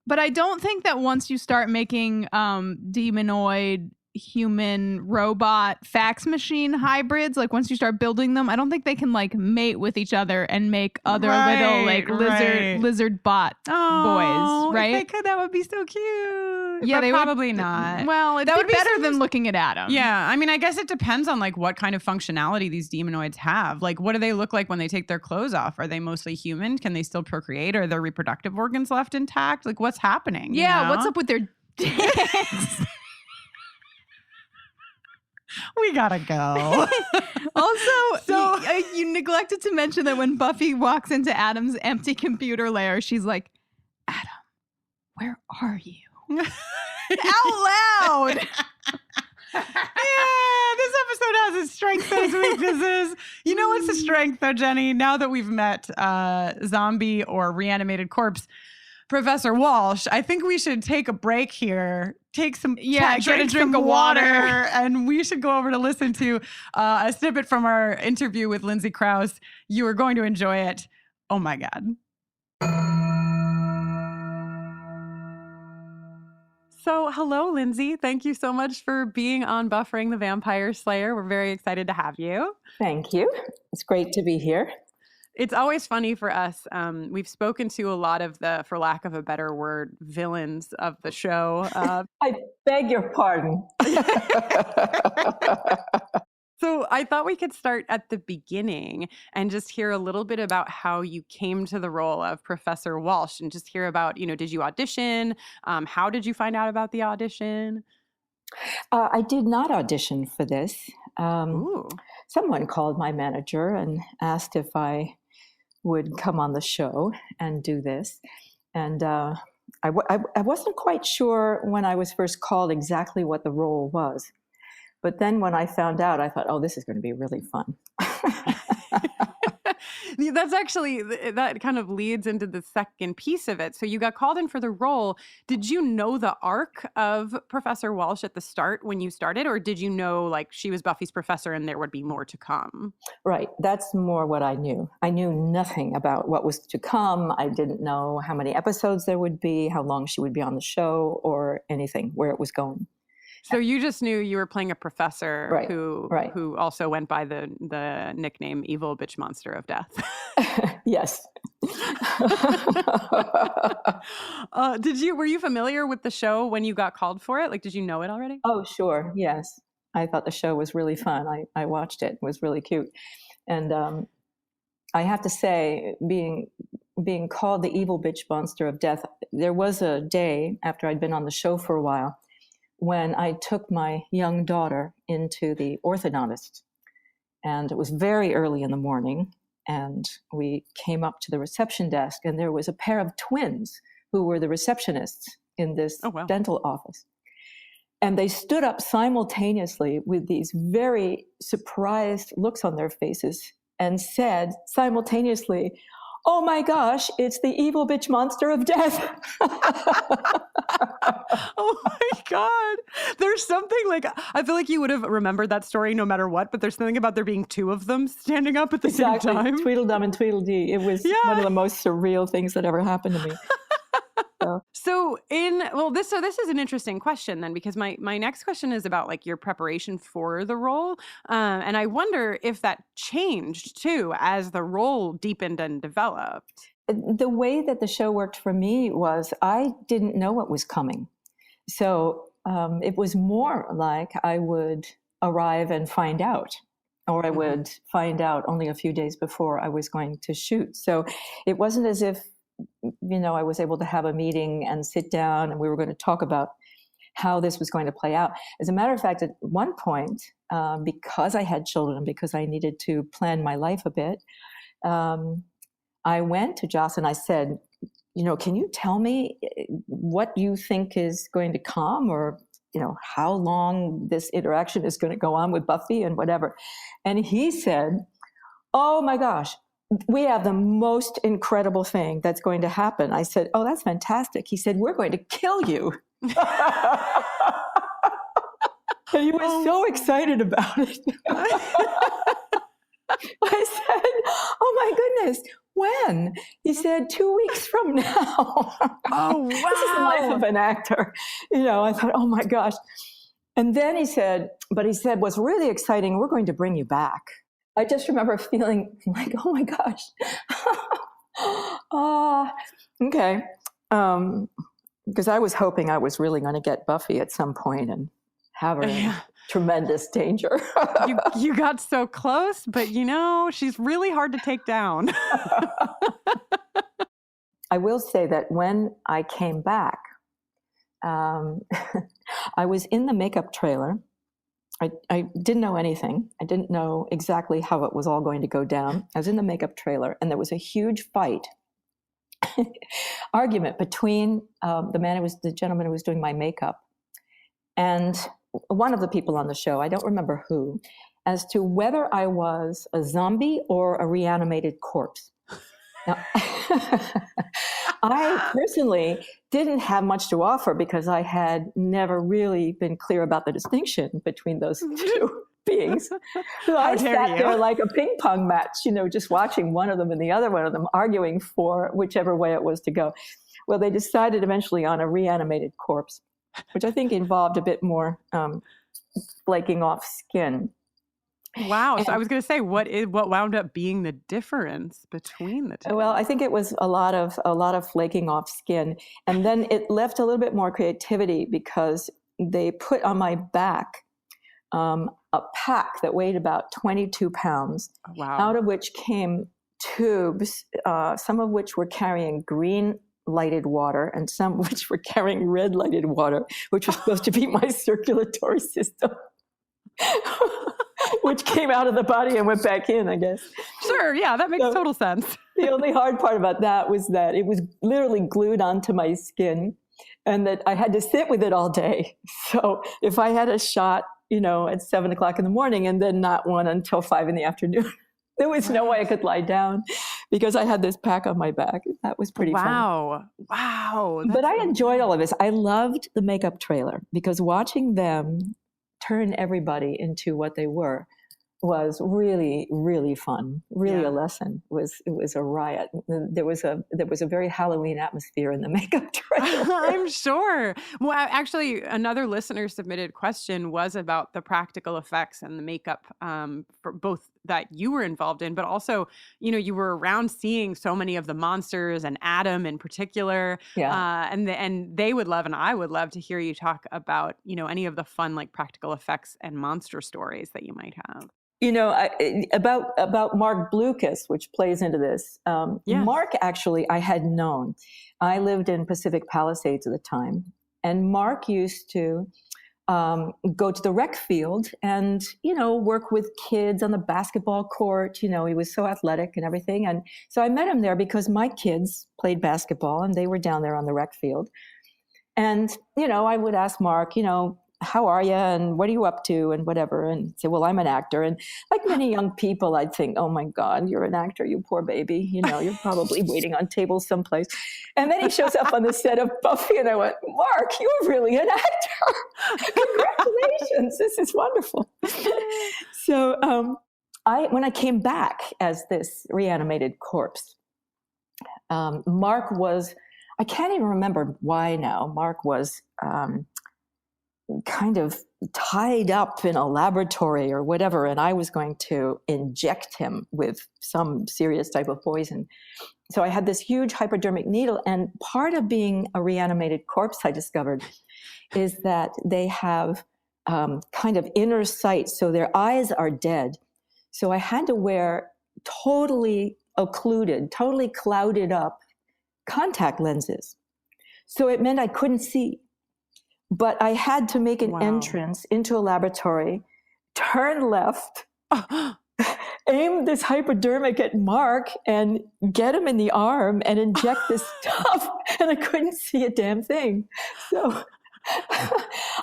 but I don't think that once you start making demonoid human robot fax machine hybrids, like once you start building them, I don't think they can like mate with each other and make other little like lizard bot boys, right? If they could, that would be so cute. Yeah, but they probably not. Well, that would be better than looking at Adam. Yeah, I mean, I guess it depends on like what kind of functionality these demonoids have. Like, what do they look like when they take their clothes off? Are they mostly human? Can they still procreate? Are their reproductive organs left intact? Like, what's happening? Yeah, you know? what's up with their dicks? We gotta go. Also, you neglected to mention that when Buffy walks into Adam's empty computer lair, she's like, Adam, where are you? Out loud. Yeah, this episode has its strengths and its weaknesses. You know what's the strength though, Jenny? Now that we've met zombie or reanimated corpse Professor Walsh, I think we should take a break here, get a drink of water, and we should go over to listen to a snippet from our interview with Lindsay Crouse. You are going to enjoy it. Oh my God. So, hello, Lindsay. Thank you so much for being on Buffering the Vampire Slayer. We're very excited to have you. Thank you. It's great to be here. It's always funny for us. We've spoken to a lot of the, for lack of a better word, villains of the show. I beg your pardon. So I thought we could start at the beginning and just hear a little bit about how you came to the role of Professor Walsh and just hear about, did you audition? How did you find out about the audition? I did not audition for this. Someone called my manager and asked if I would come on the show and do this. And I wasn't quite sure when I was first called exactly what the role was. But then when I found out, I thought, oh, this is going to be really fun. That's actually, that kind of leads into the second piece of it. So you got called in for the role. Did you know the arc of Professor Walsh at the start when you started? Or did you know like she was Buffy's professor and there would be more to come? Right. That's more what I knew. I knew nothing about what was to come. I didn't know how many episodes there would be, how long she would be on the show, or anything, where it was going. So you just knew you were playing a professor who also went by the nickname Evil Bitch Monster of Death. Yes. Were you familiar with the show when you got called for it? Like, did you know it already? Oh, sure. Yes. I thought the show was really fun. I watched it. It was really cute. And I have to say, being called the Evil Bitch Monster of Death, there was a day after I'd been on the show for a while when I took my young daughter into the orthodontist. And it was very early in the morning. And we came up to the reception desk, and there was a pair of twins who were the receptionists in this dental office. And they stood up simultaneously with these very surprised looks on their faces and said simultaneously, "Oh my gosh, it's the Evil Bitch Monster of Death." Oh my God. There's something like, I feel like you would have remembered that story no matter what, but there's something about there being two of them standing up at the same time. Tweedledum and Tweedledee. It was one of the most surreal things that ever happened to me. So this is an interesting question then, because my next question is about like your preparation for the role, and I wonder if that changed too as the role deepened and developed. The way that the show worked for me was I didn't know what was coming, so it was more like I would arrive and find out, or I would find out only a few days before I was going to shoot. So it wasn't as if, I was able to have a meeting and sit down and we were going to talk about how this was going to play out. As a matter of fact, at one point, because I had children, because I needed to plan my life a bit, I went to Joss and I said, can you tell me what you think is going to come, or, how long this interaction is going to go on with Buffy and whatever. And he said, oh my gosh, we have the most incredible thing that's going to happen. I said, oh, that's fantastic. He said, we're going to kill you. And he was so excited about it. I said, oh my goodness, when? He said, 2 weeks from now. Oh, wow. This is the life of an actor. I thought, oh my gosh. And then he said, what's really exciting, we're going to bring you back. I just remember feeling like, oh my gosh. Okay. Because I was hoping I was really going to get Buffy at some point and have her in tremendous danger. you got so close, but she's really hard to take down. I will say that when I came back, I was in the makeup trailer. I didn't know anything. I didn't know exactly how it was all going to go down. I was in the makeup trailer, and there was a huge fight, argument between the gentleman who was doing my makeup and one of the people on the show, I don't remember who, as to whether I was a zombie or a reanimated corpse. Now, I personally didn't have much to offer because I had never really been clear about the distinction between those two beings. So I sat there like a ping pong match, just watching one of them and the other one of them arguing for whichever way it was to go. Well, they decided eventually on a reanimated corpse, which I think involved a bit more flaking off skin. Wow. So I was going to say, what wound up being the difference between the two? Well, I think it was a lot of flaking off skin. And then it left a little bit more creativity because they put on my back a pack that weighed about 22 pounds, out of which came tubes, some of which were carrying green lighted water and some which were carrying red lighted water, which was supposed to be my circulatory system. Which came out of the body and went back in, I guess. Sure, yeah, that makes total sense. The only hard part about that was that it was literally glued onto my skin and that I had to sit with it all day. So if I had a shot, at 7 o'clock in the morning and then not one until 5 in the afternoon, there was no way I could lie down because I had this pack on my back. That was pretty fun. Wow. But I enjoyed all of this. I loved the makeup trailer because watching them turn everybody into what they were was really, really fun. Really a lesson. It was a riot. There was a very Halloween atmosphere in the makeup trailer. I'm sure. Well, actually, another listener submitted question was about the practical effects and the makeup for both that you were involved in, but also, you were around seeing so many of the monsters and Adam in particular. Yeah. And they would love, and I would love to hear you talk about, any of the fun, like practical effects and monster stories that you might have. About Mark Blucas, which plays into this. Mark, actually, I had known. I lived in Pacific Palisades at the time, and Mark used to go to the rec field and, work with kids on the basketball court. He was so athletic and everything. And so I met him there because my kids played basketball and they were down there on the rec field. And, I would ask Mark, how are you and what are you up to and whatever, and say, well, I'm an actor. And like many young people, I'd think, oh my God, you're an actor, you poor baby. You're probably waiting on tables someplace. And then he shows up on the set of Buffy and I went, Mark, you're really an actor. Congratulations. This is wonderful. So when I came back as this reanimated corpse, Mark was, I can't even remember why now. Mark was kind of tied up in a laboratory or whatever, and I was going to inject him with some serious type of poison. So I had this huge hypodermic needle, and part of being a reanimated corpse, I discovered, is that they have kind of inner sight, so their eyes are dead. So I had to wear totally occluded, totally clouded up contact lenses. So it meant I couldn't see. But I had to make an entrance into a laboratory, turn left, aim this hypodermic at Mark and get him in the arm and inject this stuff. And I couldn't see a damn thing. So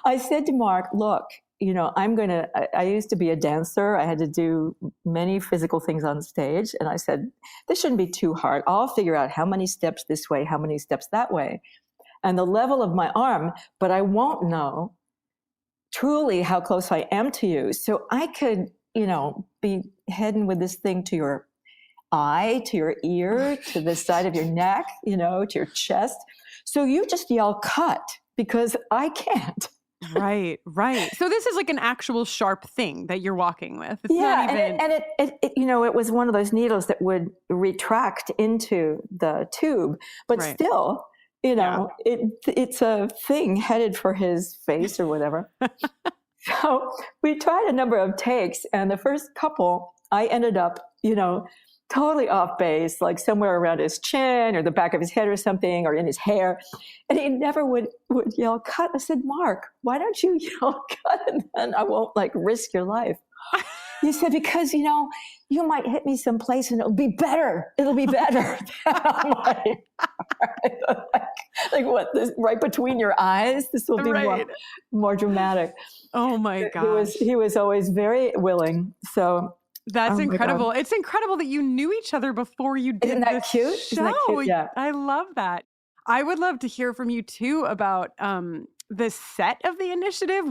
I said to Mark, look, I used to be a dancer. I had to do many physical things on stage. And I said, this shouldn't be too hard. I'll figure out how many steps this way, how many steps that way, and the level of my arm, but I won't know truly how close I am to you. So I could, be heading with this thing to your eye, to your ear, to the side of your neck, to your chest. So you just yell, cut, because I can't. Right. So this is like an actual sharp thing that you're walking with. It's yeah, not even... and it was one of those needles that would retract into the tube, but still, it's a thing headed for his face or whatever. So we tried a number of takes, and the first couple, I ended up, totally off base, like somewhere around his chin or the back of his head or something, or in his hair. And he never would yell, cut. I said, Mark, why don't you yell, cut? And then I won't risk your life. He said, because, you might hit me someplace and it'll be better. It'll be better. I'm like what, this right between your eyes? This will be more dramatic. Oh my gosh. He was always very willing. So that's incredible. It's incredible that you knew each other before you did Isn't that this cute? show. Isn't that cute? Yeah. I love that. I would love to hear from you too about the set of the initiative.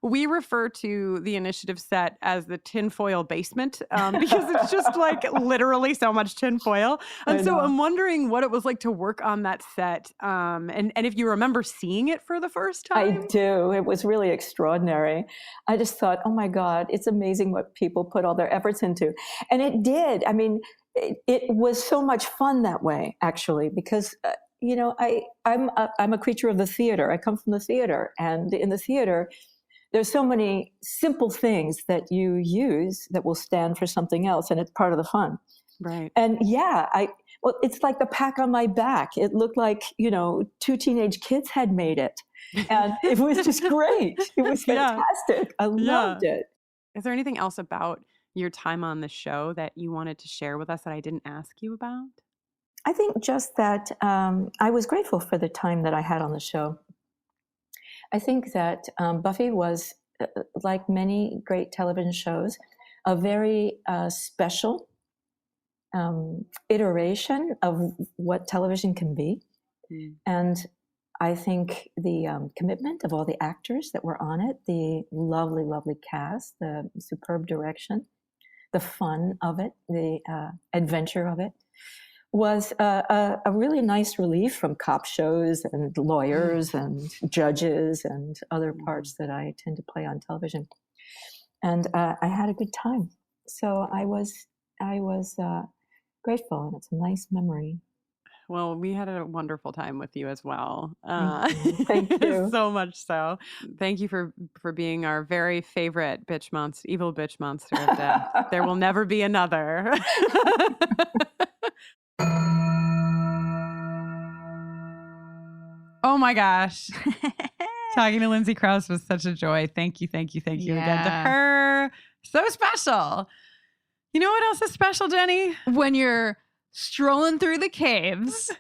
We refer to the initiative set as the tinfoil basement because it's just literally so much tinfoil. And so I'm wondering what it was like to work on that set and if you remember seeing it for the first time. I do. It was really extraordinary. I just thought, oh my God, it's amazing what people put all their efforts into. And it did. I mean, it was so much fun that way, actually, because I'm a creature of the theater. I come from the theater, and in the theater, there's so many simple things that you use that will stand for something else, and it's part of the fun. Right. And it's like the pack on my back. It looked like, two teenage kids had made it. And it was just great. It was fantastic. I loved it. Is there anything else about your time on the show that you wanted to share with us that I didn't ask you about? I think just that I was grateful for the time that I had on the show. I think that Buffy was, like many great television shows, a very special iteration of what television can be. And I think the commitment of all the actors that were on it, the lovely, lovely cast, the superb direction, the fun of it, the adventure of it, was a really nice relief from cop shows and lawyers and judges and other parts that I tend to play on television. And I had a good time. So I was grateful, and it's a nice memory. Well, we had a wonderful time with you as well. Thank you. So much so. Thank you for being our very favorite evil bitch monster of death. There will never be another. Oh my gosh. Talking to Lindsay Crouse was such a joy. Thank you again to her. So special. You know what else is special, Jenny? When you're strolling through the caves,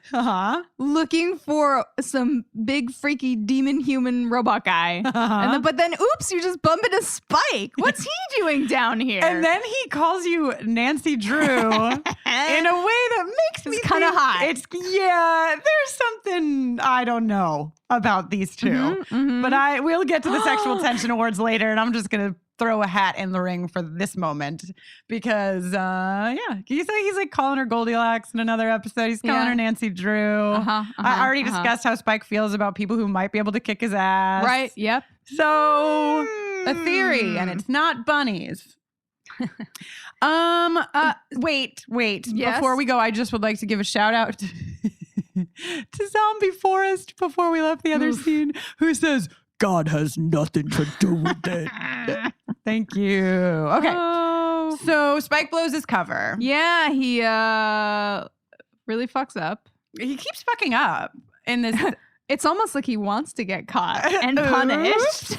looking for some big freaky demon human robot guy. But then, oops, you just bump into Spike. What's he doing down here? And then he calls you Nancy Drew in a way that makes me kind of hot. There's something I don't know about these two. But we'll get to the sexual tension awards later, and I'm just going to throw a hat in the ring for this moment because, he's like calling her Goldilocks in another episode. He's calling her Nancy Drew. I already discussed how Spike feels about people who might be able to kick his ass. Right. Yep. So a theory, and it's not bunnies. Wait. Yes? Before we go, I just would like to give a shout out to Zombie Forest before we left the other scene, who says, God has nothing to do with it. Thank you. Okay. Oh. So Spike blows his cover. Yeah, he really fucks up. He keeps fucking up in this. It's almost like he wants to get caught and punished.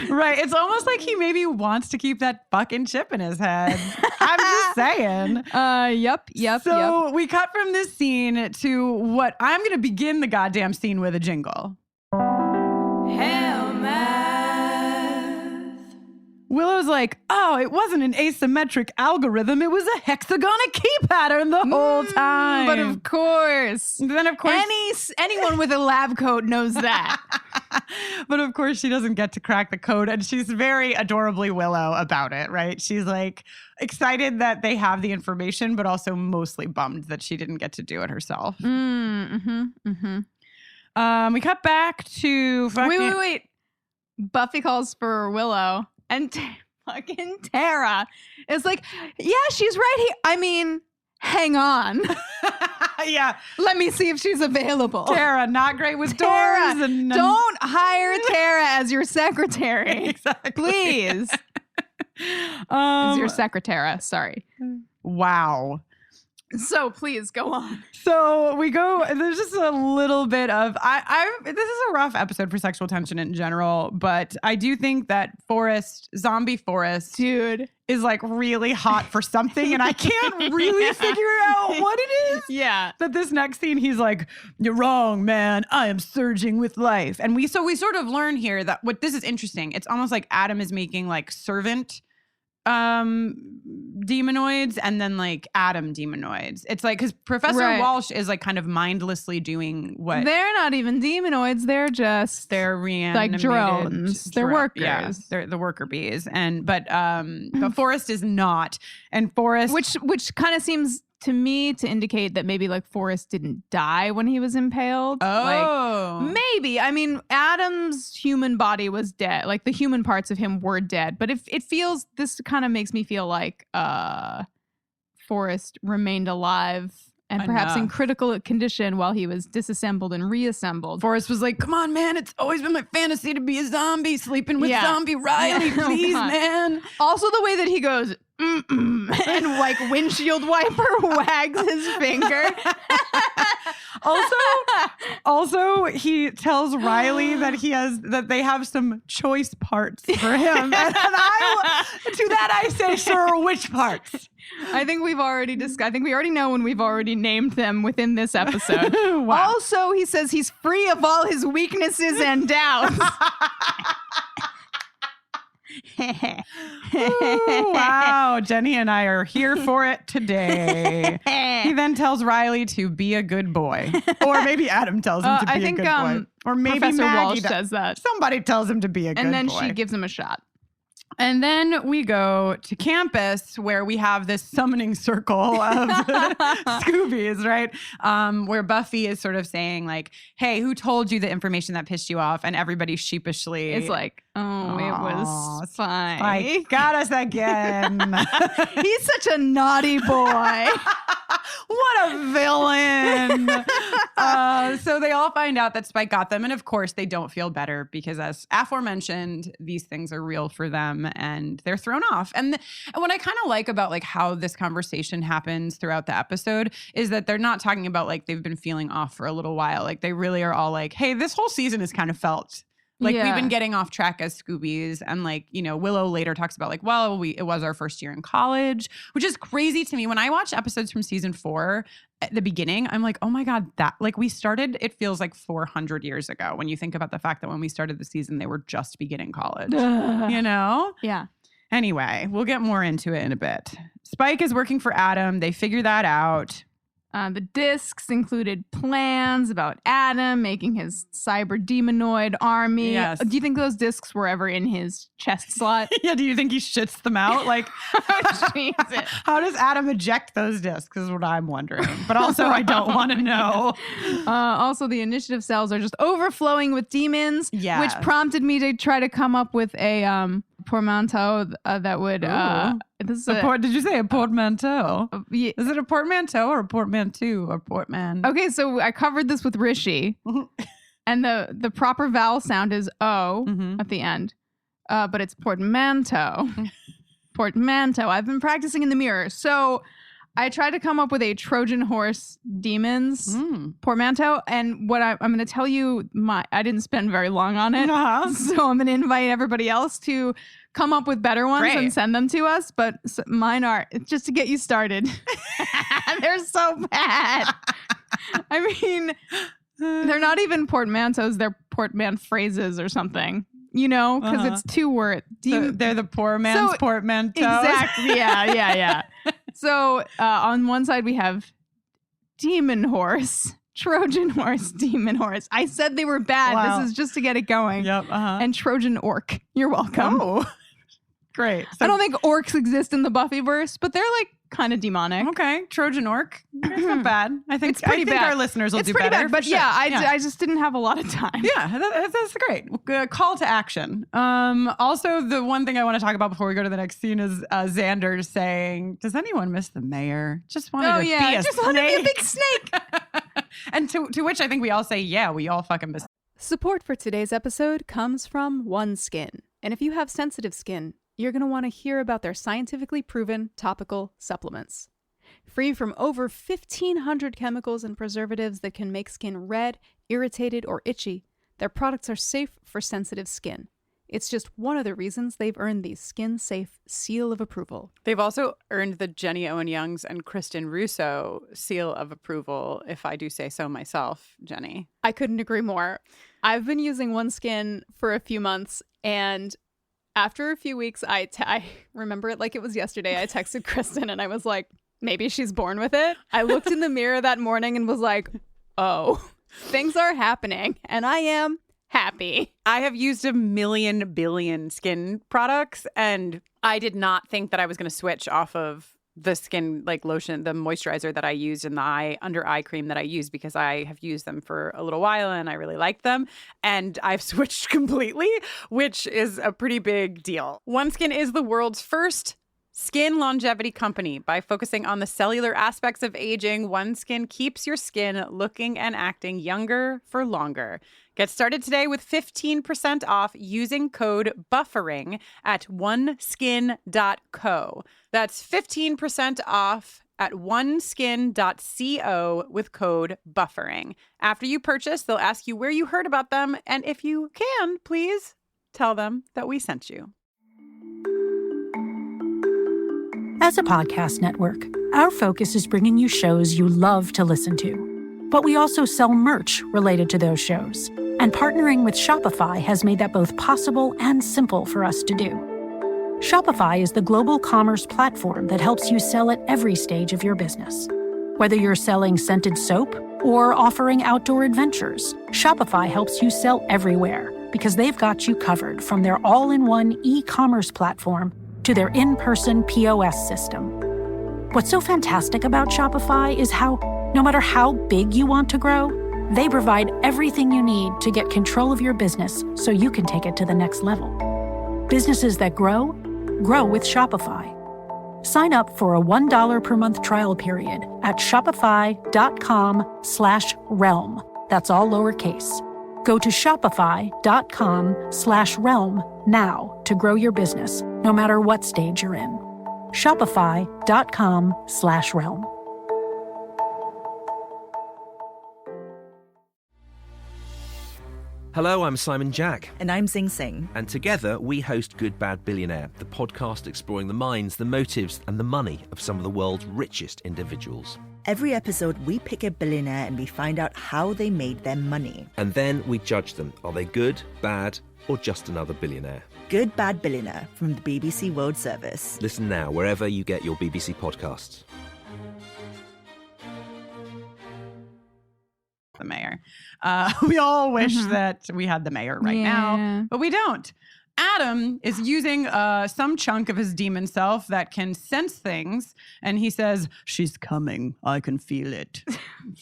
Right. It's almost like he maybe wants to keep that fucking chip in his head. I'm just saying. Yep. So we cut from this scene to what I'm going to begin the goddamn scene with a jingle. Hell math. Willow's like, oh, it wasn't an asymmetric algorithm. It was a hexagonic key pattern the whole time. But of course. Then, of course. Anyone with a lab coat knows that. But of course, she doesn't get to crack the code. And she's very adorably Willow about it, right? She's like excited that they have the information, but also mostly bummed that she didn't get to do it herself. We cut back to fucking... Wait. Buffy calls for Willow. And fucking Tara is like, yeah, she's right here. I mean, hang on. Yeah. Let me see if she's available. Tara, not great with doors. And don't hire Tara as your secretary. Exactly. Please. As your secretary. Sorry. Wow. So please go on. So we go, there's just a little bit of, this is a rough episode for sexual tension in general, but I do think that Zombie Forest, dude, is like really hot for something, and I can't really figure out what it is. Yeah. That this next scene, he's like, you're wrong, man. I am surging with life. And we sort of learn here that what this is interesting. It's almost like Adam is making like servant demonoids and then like Adam demonoids. It's like because Professor Walsh is like kind of mindlessly doing what they're not even demonoids, they're reanimated like drones. They're workers. Yeah, they're the worker bees. But Forrest is not. And Forrest, which kind of seems to me to indicate that maybe like Forrest didn't die when he was impaled. Oh, like, maybe. I mean, Adam's human body was dead. Like the human parts of him were dead. But if it feels, this kind of makes me feel like Forrest remained alive and perhaps in critical condition while he was disassembled and reassembled. Forrest was like, come on, man. It's always been my fantasy to be a zombie, sleeping with zombie Riley, please, man. Also the way that he goes, and like windshield wiper wags his finger. Also, he tells Riley that they have some choice parts for him. And I say, sir, which parts? I think we've already discussed. I think we already know when we've already named them within this episode. Wow. Also, he says he's free of all his weaknesses and doubts. Ooh, wow, Jenny and I are here for it today. He then tells Riley to be a good boy, or maybe Adam tells him to be a good boy, or maybe Professor Maggie Walsh says that. Somebody tells him to be a good boy, and then she gives him a shot. And then we go to campus where we have this summoning circle of Scoobies, right? Where Buffy is sort of saying like, hey, who told you the information that pissed you off? And everybody sheepishly is like, it was fine. Like, got us again. He's such a naughty boy. What a villain. So they all find out that Spike got them. And of course, they don't feel better because as aforementioned, these things are real for them and they're thrown off. And what I kind of like about like how this conversation happens throughout the episode is that they're not talking about like they've been feeling off for a little while. Like they really are all like, hey, this whole season has kind of felt like we've been getting off track as Scoobies. And like, you know, Willow later talks about like, well, it was our first year in college, which is crazy to me. When I watch episodes from season 4 at the beginning, I'm like, oh my God, that like we started, it feels like 400 years ago when you think about the fact that when we started the season, they were just beginning college, you know? Yeah. Anyway, we'll get more into it in a bit. Spike is working for Adam. They figure that out. The discs included plans about Adam making his cyber demonoid army. Yes. Do you think those discs were ever in his chest slot? Yeah, do you think he shits them out? Like, Jesus. how does Adam eject those discs is what I'm wondering. But also, I don't want to know. Also, the initiative cells are just overflowing with demons, Yeah. which prompted me to try to come up with a portmanteau that would... this is Did you say a portmanteau? yeah. Is it a portmanteau or a portmanteau or portman? Okay, so I covered this with Rishi, and the proper vowel sound is O at the end, but it's portmanteau. Portmanteau. I've been practicing in the mirror. So I tried to come up with a Trojan horse demons portmanteau, and what I'm going to tell you, I didn't spend very long on it, so I'm going to invite everybody else to come up with better ones and send them to us, but mine are just to get you started. They're so bad. I mean, they're not even portmanteaus, they're portman phrases or something. You know, because it's 2 words. They're the poor man's portmanteau. Exactly. Yeah. So on one side we have demon horse, Trojan horse, demon horse. I said they were bad. Wow. This is just to get it going. Yep. And Trojan orc. You're welcome. Oh, great. So, I don't think orcs exist in the Buffyverse, but they're like kind of demonic. Okay, Trojan orc. It's not bad. I think It's pretty bad. our listeners will It's do pretty better. bad, but for sure. I just didn't have a lot of time. Yeah, that's great. Call to action. Also, the one thing I want to talk about before we go to the next scene is Xander saying, "Does anyone miss the mayor? Just wanted to be a just snake." wanted to be a big snake. And to which I think we all say, "Yeah, we all fucking miss." Support for today's episode comes from OneSkin. And if you have sensitive skin, you're going to want to hear about their scientifically proven topical supplements. Free from over 1,500 chemicals and preservatives that can make skin red, irritated, or itchy, their products are safe for sensitive skin. It's just one of the reasons they've earned the skin-safe seal of approval. They've also earned the Jenny Owen Youngs and Kristen Russo seal of approval, if I do say so myself, Jenny. I couldn't agree more. I've been using OneSkin for a few months, and after a few weeks, I remember it like it was yesterday. I texted Kristen and I was like, maybe she's born with it. I looked in the mirror that morning and was like, oh, things are happening, and I am happy. I have used a million billion skin products, and I did not think that I was going to switch off of the skin like lotion, the moisturizer that I used and the under eye cream that I used, because I have used them for a little while and I really like them. And I've switched completely, which is a pretty big deal. OneSkin is the world's first skin longevity company. By focusing on the cellular aspects of aging, OneSkin keeps your skin looking and acting younger for longer. Get started today with 15% off using code BUFFERING at oneskin.co. That's 15% off at oneskin.co with code BUFFERING. After you purchase, they'll ask you where you heard about them, and if you can, please tell them that we sent you. As a podcast network, our focus is bringing you shows you love to listen to. But we also sell merch related to those shows. And partnering with Shopify has made that both possible and simple for us to do. Shopify is the global commerce platform that helps you sell at every stage of your business. Whether you're selling scented soap or offering outdoor adventures, Shopify helps you sell everywhere because they've got you covered, from their all-in-one e-commerce platform to their in-person POS system. What's so fantastic about Shopify is how, no matter how big you want to grow, they provide everything you need to get control of your business so you can take it to the next level. Businesses that grow with Shopify. Sign up for a $1 per month trial period at shopify.com/realm. That's all lowercase. Go to shopify.com/realm now to grow your business, no matter what stage you're in. Shopify.com/realm. Hello, I'm Simon Jack. And I'm Sing Sing. And together we host Good Bad Billionaire, the podcast exploring the minds, the motives, and the money of some of the world's richest individuals. Every episode, we pick a billionaire and we find out how they made their money. And then we judge them. Are they good, bad, or just another billionaire? Good Bad Billionaire from the BBC World Service. Listen now wherever you get your BBC podcasts. the mayor. We all wish that we had the mayor right now, but we don't. Adam is using some chunk of his demon self that can sense things, and he says, "She's coming. I can feel it."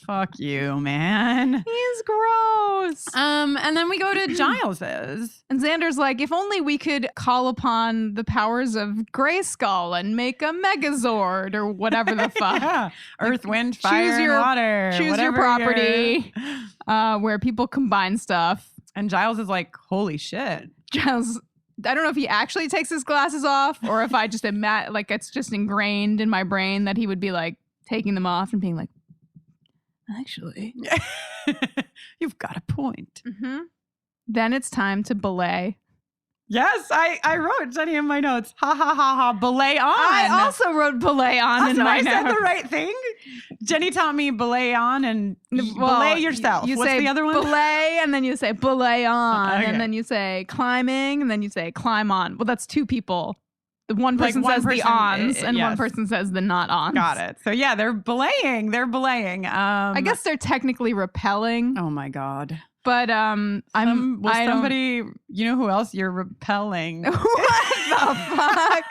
Fuck you, man. He's gross. And then we go to Giles's. And Xander's like, if only we could call upon the powers of Grayskull and make a Megazord or whatever the fuck. Yeah. Earth, wind, fire, and water. Choose your property where people combine stuff. And Giles is like, holy shit. Giles, I don't know if he actually takes his glasses off or if I just like it's just ingrained in my brain that he would be like taking them off and being like, actually, you've got a point. Then it's time to belay. Yes, I wrote Jenny in my notes. Ha ha ha ha. Belay on. I also wrote belay on in my I notes. said the right thing. Jenny taught me belay on and belay yourself. You What's say the other one? Belay, and then you say belay on, Okay. and then you say climbing, and then you say climb on. Well, that's two people. The one person says the ons, and one person says the not ons. Got it. So yeah, they're belaying. I guess they're technically repelling. Oh my god. But somebody, you know who else you're repelling? What the fuck?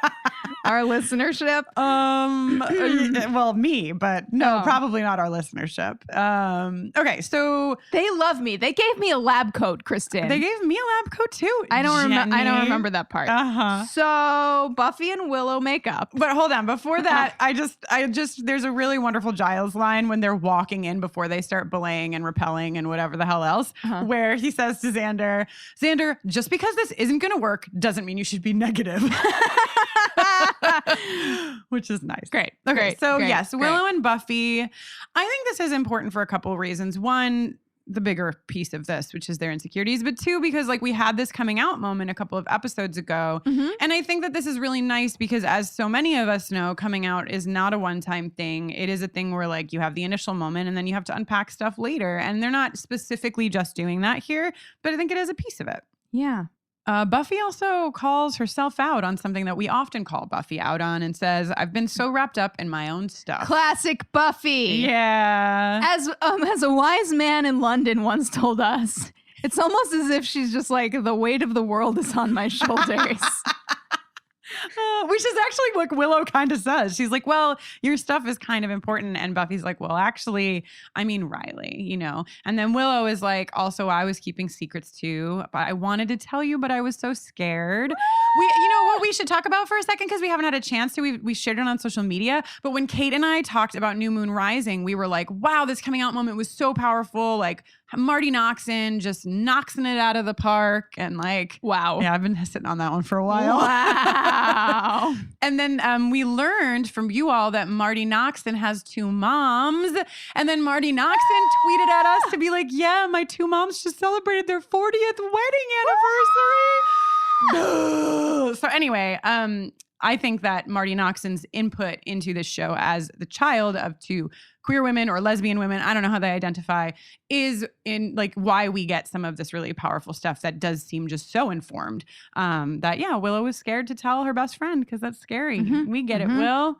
Our listenership? Well, me, but no, probably not our listenership. Okay, so they love me. They gave me a lab coat, Kristen. They gave me a lab coat too. I don't remember that part. So Buffy and Willow make up. But hold on, before that, I just there's a really wonderful Giles line when they're walking in before they start belaying and repelling and whatever the hell else, where he says to Xander, just because this isn't going to work doesn't mean you should be negative. Which is nice. Great. Okay, Great. so Great. yes, Willow and Buffy. I think this is important for a couple of reasons. One, the bigger piece of this, which is their insecurities, but two, because like we had this coming out moment a couple of episodes ago. And I think that this is really nice because as so many of us know, coming out is not a one-time thing. It is a thing where like you have the initial moment and then you have to unpack stuff later. And they're not specifically just doing that here, but I think it is a piece of it. Yeah. Buffy also calls herself out on something that we often call Buffy out on and says, I've been so wrapped up in my own stuff. Classic Buffy. Yeah. As a wise man in London once told us, it's almost as if she's just like, the weight of the world is on my shoulders. Which is actually what Willow kind of says. She's like, well, your stuff is kind of important. And Buffy's like, well, actually, I mean, Riley, you know. And then Willow is like, also, I was keeping secrets too. But I wanted to tell you, but I was so scared. You know what we should talk about for a second because we haven't had a chance to. We shared it on social media. But when Kate and I talked about New Moon Rising, we were like, wow, this coming out moment was so powerful. Like Marty Noxon just knocking it out of the park. And like, wow. Yeah, I've been sitting on that one for a while. Wow. And then we learned from you all that Marty Noxon has two moms. And then Marty Noxon tweeted at us to be like, yeah, my two moms just celebrated their 40th wedding anniversary. So anyway, I think that Marty Noxon's input into this show as the child of two queer women or lesbian women, I don't know how they identify, is in like why we get some of this really powerful stuff that does seem just so informed. That yeah, Willow was scared to tell her best friend because that's scary. We get it, Will.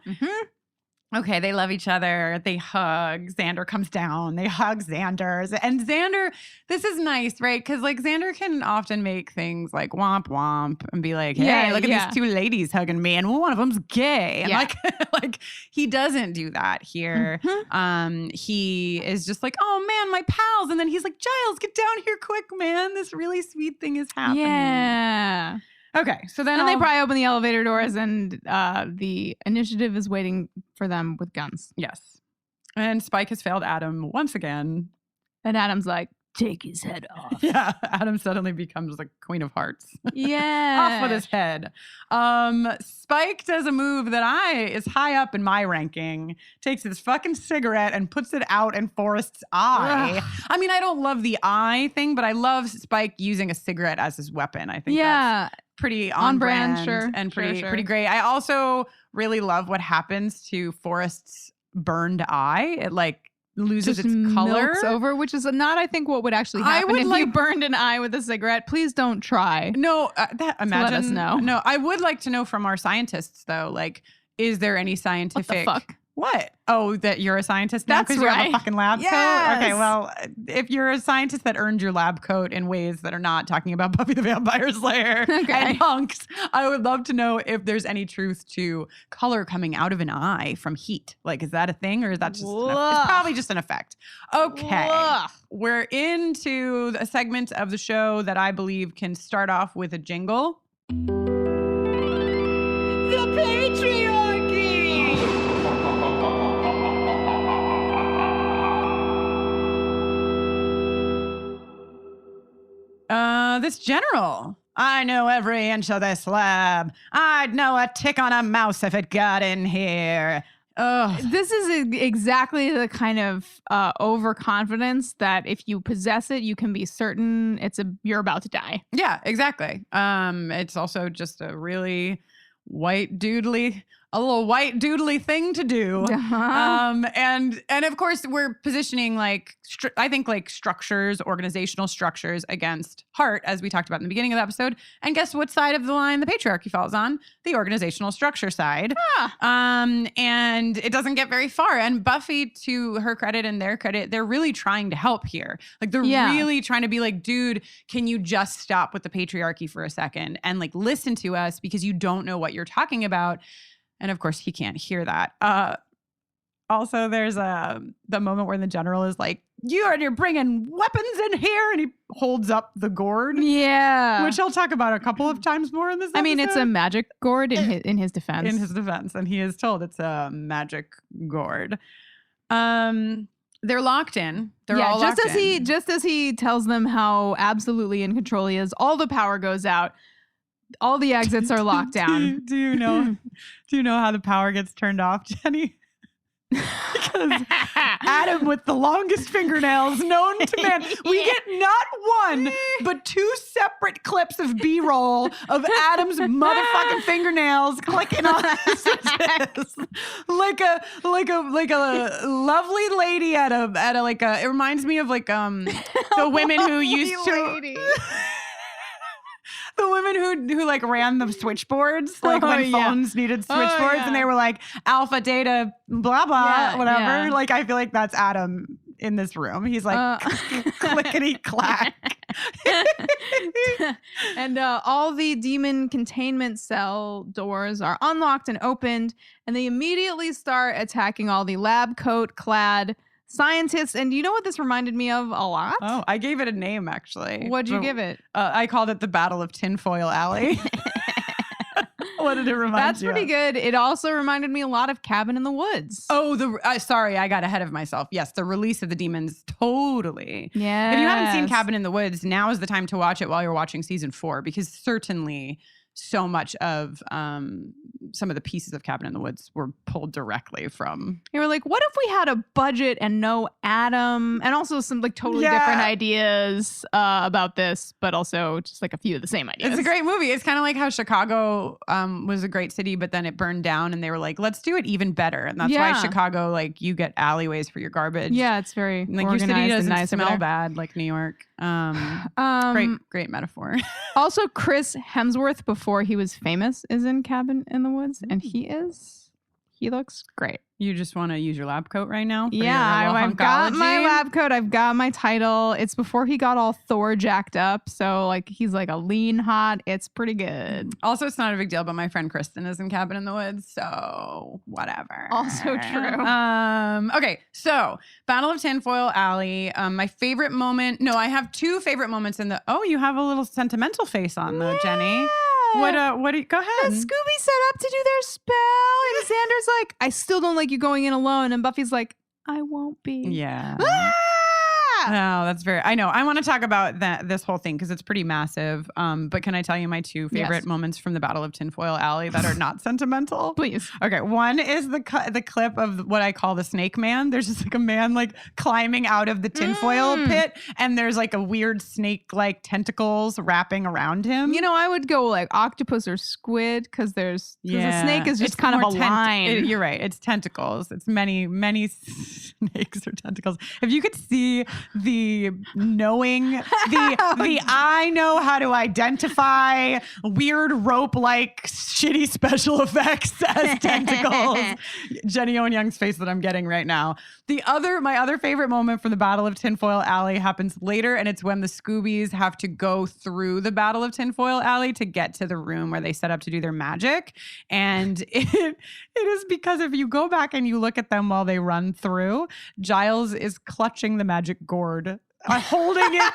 Okay, they love each other. They hug. Xander comes down. They hug Xander. And Xander, this is nice, right? Because like Xander can often make things like womp womp and be like, hey, look at these two ladies hugging me and one of them's gay. And like he doesn't do that here. He is just like, oh man, my pals. And then he's like, Giles, get down here quick, man. This really sweet thing is happening. Yeah. Okay, so then they probably open the elevator doors and the initiative is waiting for them with guns. Yes. And Spike has failed Adam once again. And Adam's like, take his head off. Yeah, Adam suddenly becomes the Queen of Hearts. Yeah. Off with his head. Spike does a move that is high up in my ranking. Takes his fucking cigarette and puts it out in Forrest's eye. I mean, I don't love the eye thing, but I love Spike using a cigarette as his weapon. I think that's pretty on brand sure. And pretty Sure. pretty great. I also really love what happens to Forrest's burned eye. It like loses just its color milks over, which is not, I think, what would actually happen if you burned an eye with a cigarette. Please don't try. No, imagine. Let us know. No, I would like to know from our scientists though. Like, is there any scientific? What the fuck? What? Oh, that you're a scientist now That's because you have right. a fucking lab Yes. coat? Okay, well, if you're a scientist that earned your lab coat in ways that are not talking about Buffy the Vampire Slayer and hunks, I would love to know if there's any truth to color coming out of an eye from heat. Like, is that a thing or is that just it's probably just an effect. Okay. We're into a segment of the show that I believe can start off with a jingle. The patriarchy! This general. I know every inch of this lab. I'd know a tick on a mouse if it got in here. Ugh. This is exactly the kind of overconfidence that if you possess it, you can be certain you're about to die. Yeah, exactly. It's also just a really a little white doodly thing to do. And of course we're positioning I think structures, organizational structures against heart, as we talked about in the beginning of the episode. And guess what side of the line the patriarchy falls on? The organizational structure side. And it doesn't get very far. And Buffy, to her credit and their credit, they're really trying to help here. Like they're really trying to be like, dude, can you just stop with the patriarchy for a second and listen to us because you don't know what you're talking about. And of course, he can't hear that. Also, there's the moment where the general is like, you're bringing weapons in here. And he holds up the gourd. Yeah. Which I'll talk about a couple of times more in this episode. I mean, it's a magic gourd in his defense. In his defense. And he is told it's a magic gourd. They're locked in. They're all locked in. Just as he tells them how absolutely in control he is, all the power goes out. All the exits are locked down. Do you know how the power gets turned off, Jenny? Because Adam with the longest fingernails known to man. We get not one, but 2 separate clips of B-roll of Adam's motherfucking fingernails clicking on his switches. like a lovely lady at a it reminds me of the women who used to the women who ran the switchboards, when phones needed switchboards, and they were like alpha, data, blah, blah, whatever. Yeah. I feel like that's Adam in this room. He's like clickety clack. And all the demon containment cell doors are unlocked and opened, and they immediately start attacking all the lab coat clad scientists. And you know what this reminded me of a lot? Oh, I gave it a name, actually. What'd you give it? I called it the Battle of Tinfoil Alley. What did it remind That's you pretty of? good. It also reminded me a lot of Cabin in the Woods. Oh, sorry, I got ahead of myself. Yes, the release of the demons, totally. Yeah. If you haven't seen Cabin in the Woods, now is the time to watch it while you're watching season 4, because certainly so much of some of the pieces of Cabin in the Woods were pulled directly from. You were like, what if we had a budget and no Adam, and also some totally different ideas about this, but also just a few of the same ideas. It's a great movie. It's kind of like how Chicago was a great city, but then it burned down, and they were like, let's do it even better. And that's why Chicago, you get alleyways for your garbage. Yeah, it's very organized your city doesn't and nice smell bad like New York. Great metaphor. Also, Chris Hemsworth, before he was famous, is in Cabin in the Woods, and he looks great. You just want to use your lab coat right now? Yeah, I've got my lab coat. I've got my title. It's before he got all Thor jacked up. So he's a lean hot. It's pretty good. Also, it's not a big deal, but my friend Kristen is in Cabin in the Woods. So whatever. Also true. Okay, so Battle of Tinfoil Alley. My favorite moment. No, I have 2 favorite moments in the. Oh, you have a little sentimental face on though, Jenny. What do you, go ahead. Scooby set up to do their spell, and Xander's like, I still don't like you going in alone, and Buffy's like, I won't be. Yeah. No, that's very. I know. I want to talk about this whole thing because it's pretty massive. But can I tell you my 2 favorite moments from the Battle of Tinfoil Alley that are not sentimental? Please. Okay. One is the clip of what I call the Snake Man. There's just a man climbing out of the tinfoil pit, and there's a weird snake-like tentacles wrapping around him. I would go octopus or squid because a snake is just kind of a line. You're right. It's tentacles. It's many snakes or tentacles. If you could see the knowing, the I know how to identify weird rope-like shitty special effects as tentacles. Jenny Owen Young's face that I'm getting right now. My other favorite moment from the Battle of Tinfoil Alley happens later, and it's when the Scoobies have to go through the Battle of Tinfoil Alley to get to the room where they set up to do their magic. And it is because if you go back and you look at them while they run through, Giles is clutching the magic gourd, holding it.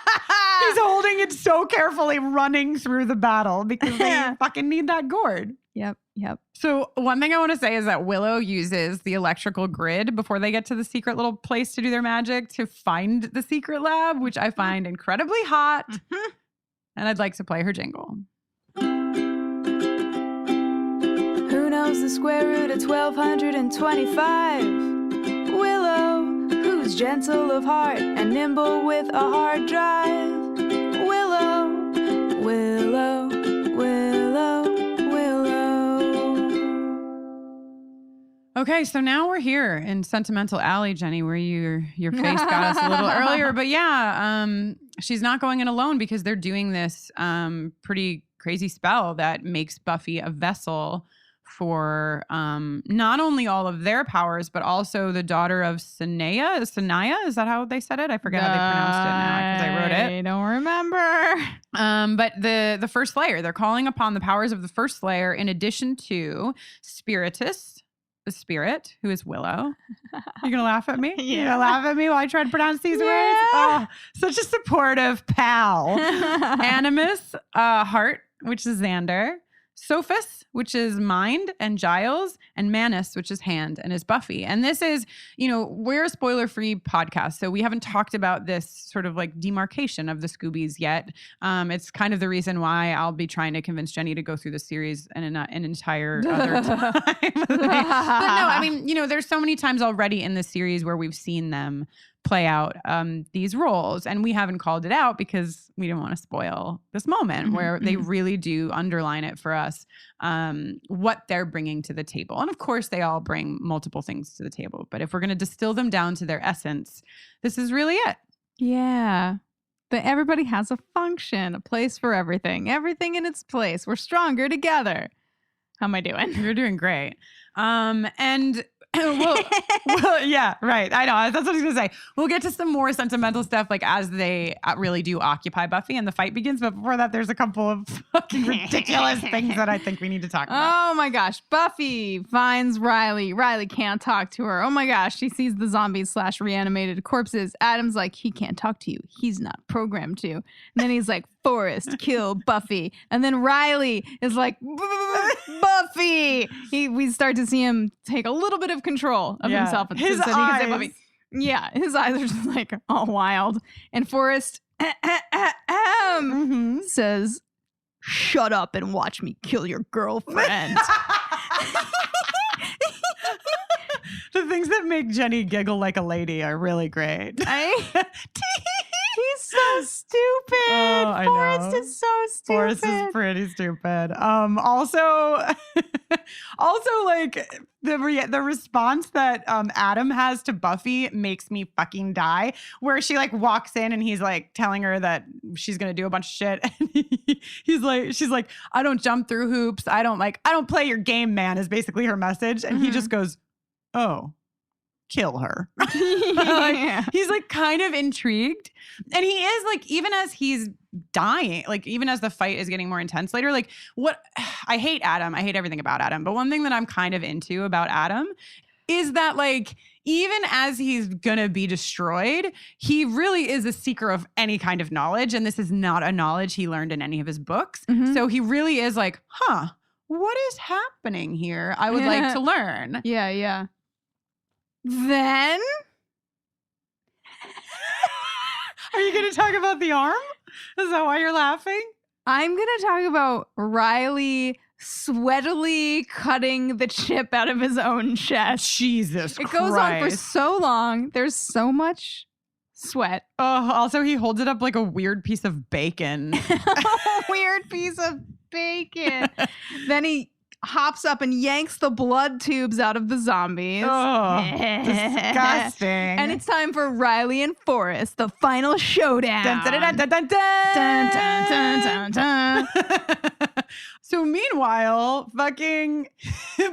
He's holding it so carefully, running through the battle because they fucking need that gourd. Yep. So one thing I want to say is that Willow uses the electrical grid before they get to the secret little place to do their magic to find the secret lab, which I find incredibly hot. And I'd like to play her jingle. Who knows the square root of 1225? Willow, who's gentle of heart and nimble with a hard drive. Willow, Willow, Willow, Willow. Okay, so now we're here in Sentimental Alley, Jenny, where your face got us a little earlier. But yeah, she's not going in alone because they're doing this pretty crazy spell that makes Buffy a vessel for not only all of their powers, but also the daughter of Sanaya. Is that how they said it? I forget how they pronounced it now because I wrote it. I don't remember. But the First Slayer, they're calling upon the powers of the First Slayer in addition to Spiritus, the spirit, who is Willow. You're going to laugh at me? Yeah. You're going to laugh at me while I try to pronounce these words? Oh, such a supportive pal. Animus, heart, which is Xander. Sophus, which is mind and Giles, and Manus, which is hand and is Buffy. And this is, we're a spoiler-free podcast, so we haven't talked about this sort of like demarcation of the Scoobies yet. It's kind of the reason why I'll be trying to convince Jenny to go through the series in an entire other time. But no, I mean, there's so many times already in this series where we've seen them play out these roles, and we haven't called it out because we didn't want to spoil this moment where they really do underline it for us, what they're bringing to the table. And of course they all bring multiple things to the table, but if we're going to distill them down to their essence, this is really it. Yeah. But everybody has a function, a place for everything in its place. We're stronger together. How am I doing? You're doing great. And well, yeah, right. I know. That's what I was going to say. We'll get to some more sentimental stuff like as they really do occupy Buffy and the fight begins. But before that, there's a couple of fucking ridiculous things that I think we need to talk about. Oh my gosh. Buffy finds Riley. Riley can't talk to her. Oh my gosh. She sees the zombies / reanimated corpses. Adam's like, he can't talk to you. He's not programmed to. And then he's like, Forrest, kill Buffy. And then Riley is like, Buffy. We start to see him take a little bit of control of himself. His so eyes. he can say Buffy. Yeah, his eyes are just like all wild. And Forrest says, shut up and watch me kill your girlfriend. The things that make Jenny giggle like a lady are really great. He's so stupid. Oh, I Forrest know. is so stupid. Forrest is pretty stupid. Also like the response that Adam has to Buffy makes me fucking die. Where she like walks in and he's like telling her that she's gonna do a bunch of shit, and she's like, I don't jump through hoops. I don't play your game, man. Is basically her message, and he just goes, oh. Kill her. Yeah. He's like kind of intrigued, and he is like, even as he's dying, like even as the fight is getting more intense later, like I hate Adam. I hate everything about Adam. But one thing that I'm kind of into about Adam is that like, even as he's gonna be destroyed, he really is a seeker of any kind of knowledge. And this is not a knowledge he learned in any of his books. So he really is like, what is happening here? I would like to learn. Yeah. Then are you going to talk about the arm? Is that why you're laughing? I'm going to talk about Riley sweatily cutting the chip out of his own chest. Jesus Christ. It goes on for so long. There's so much sweat. Oh, also he holds it up like a weird piece of bacon. A weird piece of bacon. Then he hops up and yanks the blood tubes out of the zombies. Oh, disgusting. And it's time for Riley and Forrest, the final showdown. Dun, dun, dun, dun, dun, dun. Dun, dun, dun, dun, dun. So meanwhile, fucking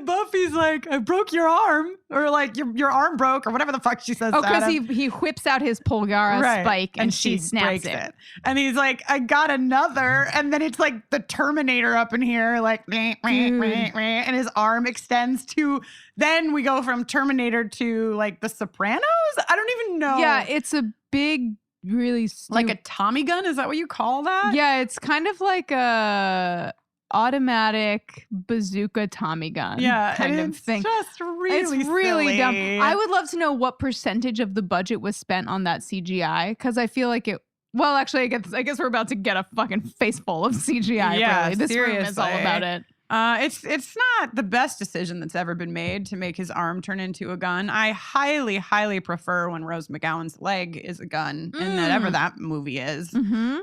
Buffy's like, I broke your arm, or like your arm broke, or whatever the fuck she says. Oh, because he whips out his Pulgara spike and she snaps it. And he's like, I got another. And then it's like the Terminator up in here, like, and his arm extends to. Then we go from Terminator to like the Sopranos. I don't even know. Yeah, it's a big, really like a Tommy gun. Is that what you call that? Yeah, it's kind of like a automatic bazooka Tommy gun. Yeah, kind and of thing. Just really, it's really silly. dumb. I would love to know what percentage of the budget was spent on that CGI, because I feel like it. Well, actually, I guess we're about to get a fucking face full of CGI. Yeah, really. This room is all seriously. about it. It's not the best decision that's ever been made to make his arm turn into a gun. I highly, highly prefer when Rose McGowan's leg is a gun in whatever that movie is.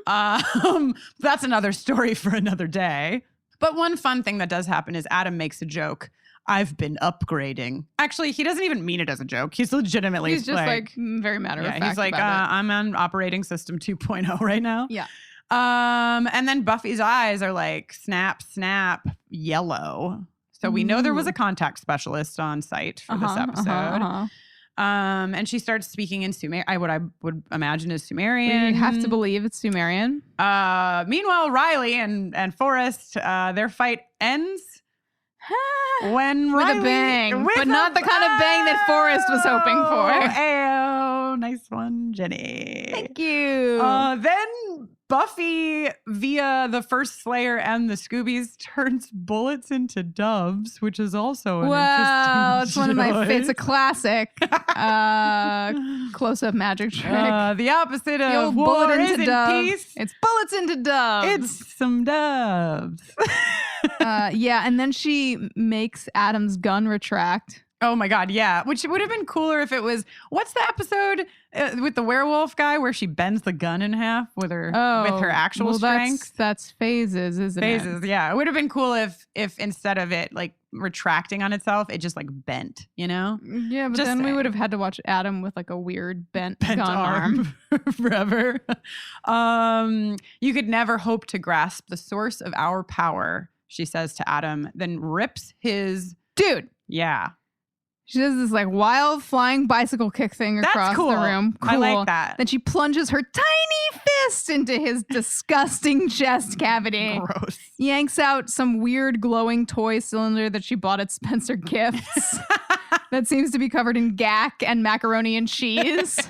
That's another story for another day. But one fun thing that does happen is Adam makes a joke. I've been upgrading. Actually, he doesn't even mean it as a joke. He's legitimately He's just like very matter of fact. He's like, about it. I'm on operating system 2.0 right now. Yeah. And then Buffy's eyes are like snap, snap, yellow. So we know there was a contact specialist on site for this episode. And she starts speaking in Sumerian, what I would imagine is Sumerian. We have to believe it's Sumerian. Meanwhile, Riley and Forrest, their fight ends when with Riley, a bang, but not the kind of bang that Forrest was hoping for. Ayo, nice one, Jenny. Thank you. Then Buffy, via the first Slayer and the Scoobies, turns bullets into doves, which is also an interesting it's one of my choice. it's a classic close-up magic trick. The opposite The of old war bullet into isn't dove. peace. It's bullets into doves. It's some doves. Yeah, and then she makes Adam's gun retract. Oh my God, yeah. Which would have been cooler if it was, what's the episode with the werewolf guy where she bends the gun in half with her actual strength? That's phases, isn't it? Phases, yeah. It would have been cool if instead of it like retracting on itself, it just like bent, you know? Yeah, but Just then we saying. would have had to watch Adam with like a weird bent Bent gun arm. forever. You could never hope to grasp the source of our power, she says to Adam, then rips his... Dude. Yeah. She does this like wild flying bicycle kick thing across cool. the room. I like that. Then she plunges her tiny fist into his disgusting chest cavity. Gross. Yanks out some weird glowing toy cylinder that she bought at Spencer Gifts that seems to be covered in gack and macaroni and cheese.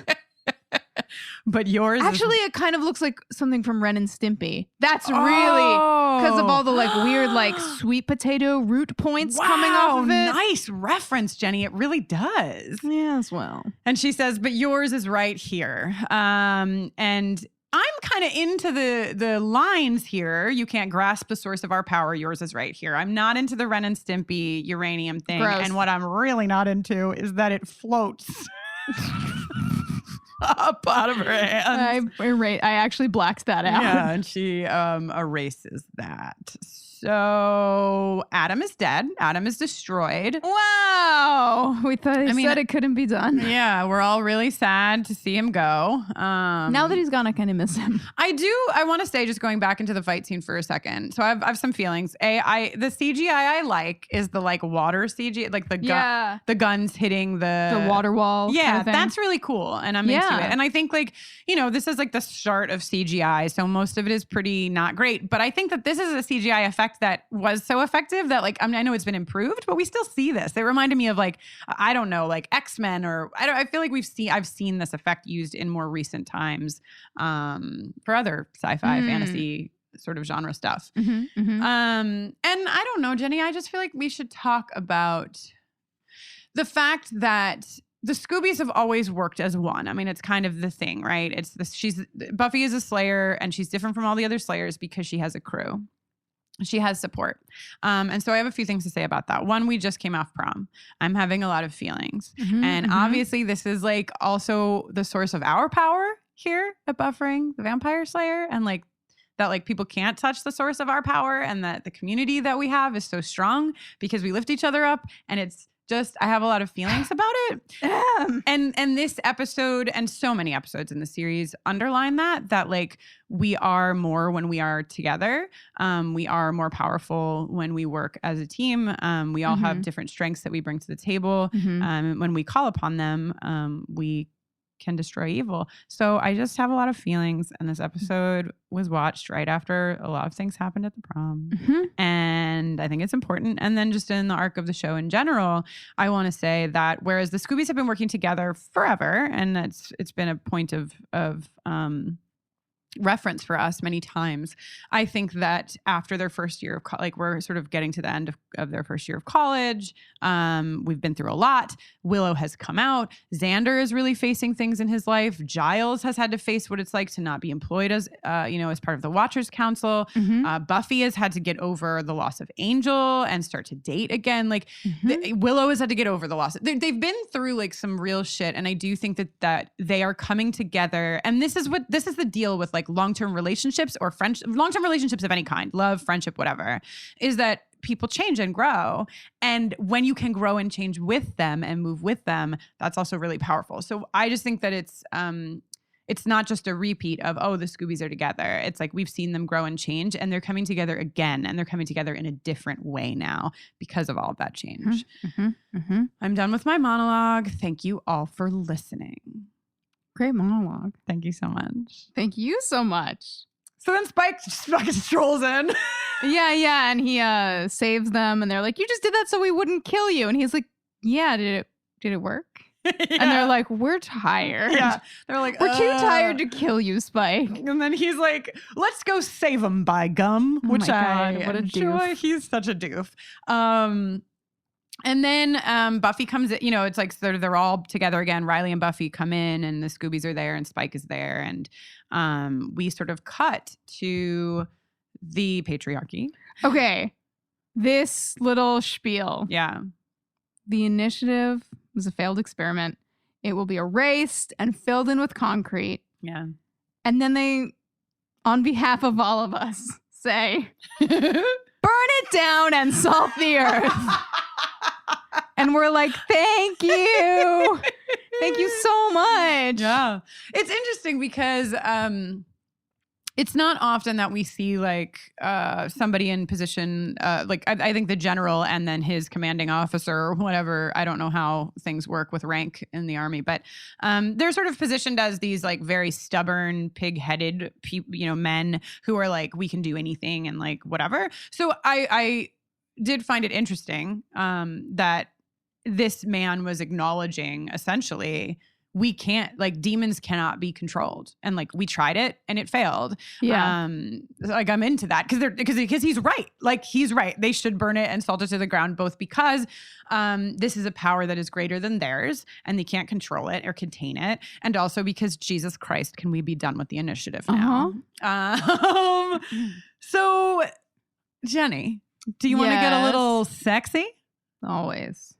But yours actually it kind of looks like something from Ren and Stimpy. That's really because of all the like weird like sweet potato root points coming off of it. Nice reference, Jenny. It really does. Yes, well. And she says, but yours is right here. And I'm kind of into the lines here. You can't grasp the source of our power. Yours is right here. I'm not into the Ren and Stimpy uranium thing. Gross. And what I'm really not into is that it floats up out of her hands. I actually blacked that out. Yeah, and she erases that. So Adam is dead. Adam is destroyed. Wow. We thought he said it couldn't be done. Yeah, we're all really sad to see him go. Now that he's gone, I kind of miss him. I want to say, just going back into the fight scene for a second. So I have some feelings. The CGI I like is the like water CGI, like the guns hitting the water wall. Yeah, kind of thing. that's really cool. And I'm into it. And I think like, this is like the start of CGI. So most of it is pretty not great. But I think that this is a CGI effect that was so effective that like, I mean, I know it's been improved, but we still see this. It reminded me of like, I don't know, like X-Men or I feel like I've seen this effect used in more recent times for other sci-fi fantasy sort of genre stuff. And I don't know, Jenny, I just feel like we should talk about the fact that the Scoobies have always worked as one. I mean, it's kind of the thing, right? Buffy is a Slayer and she's different from all the other Slayers because she has a crew. She has support. And so I have a few things to say about that. One, we just came off prom. I'm having a lot of feelings. And obviously this is like also the source of our power here at Buffering the Vampire Slayer. And like that like people can't touch the source of our power, and that the community that we have is so strong because we lift each other up. And it's just, I have a lot of feelings about it. And this episode and so many episodes in the series underline that like we are more when we are together. We are more powerful when we work as a team. We all have different strengths that we bring to the table. When we call upon them, we can destroy evil. So I just have a lot of feelings, and this episode was watched right after a lot of things happened at the prom. And I think it's important. And then just in the arc of the show in general, I want to say that whereas the Scoobies have been working together forever, and it's been a point of reference for us many times, I think that after their first year of like we're sort of getting to the end of their first year of college, we've been through a lot. Willow has come out. Xander is really facing things in his life. Giles has had to face what it's like to not be employed as as part of the Watchers Council. Buffy has had to get over the loss of Angel and start to date again. Like Willow has had to get over the loss. They've been through like some real shit, and I do think that they are coming together. And this is the deal with like long-term relationships or long-term relationships of any kind, love, friendship, whatever, is that people change and grow. And when you can grow and change with them and move with them, that's also really powerful. So I just think that it's not just a repeat of, oh, the Scoobies are together. It's like we've seen them grow and change, and they're coming together again, and they're coming together in a different way now because of all of that change. I'm done with my monologue. Thank you all for listening. Great monologue. Thank you so much. Thank you so much. So then Spike just fucking strolls in. Yeah. And he saves them, and they're like, you just did that so we wouldn't kill you. And he's like, yeah, did it work? And they're like, we're tired. Yeah. They're like, we're too tired to kill you, Spike. And then he's like, let's go save him, by gum. Oh which my I God, what a enjoy. doof. He's such a doof. And then Buffy comes in, it's like they're all together again. Riley and Buffy come in, and the Scoobies are there, and Spike is there. And we sort of cut to the patriarchy. Okay. This little spiel. Yeah. The initiative was a failed experiment. It will be erased and filled in with concrete. Yeah. And then they, on behalf of all of us, say, burn it down and salt the earth. And we're like, thank you. Thank you so much. Yeah. It's interesting because it's not often that we see like somebody in position, I think the general and then his commanding officer or whatever. I don't know how things work with rank in the army, but they're sort of positioned as these like very stubborn, pig-headed men who are like, we can do anything and like whatever. So I did find it interesting that this man was acknowledging essentially we can't, like, demons cannot be controlled, and like we tried it and it failed. Yeah. Like I'm into that because he's right. Like he's right. They should burn it and salt it to the ground, both because this is a power that is greater than theirs and they can't control it or contain it, and also because Jesus Christ, can we be done with the initiative now? So Jenny, do you want to get a little sexy? Always.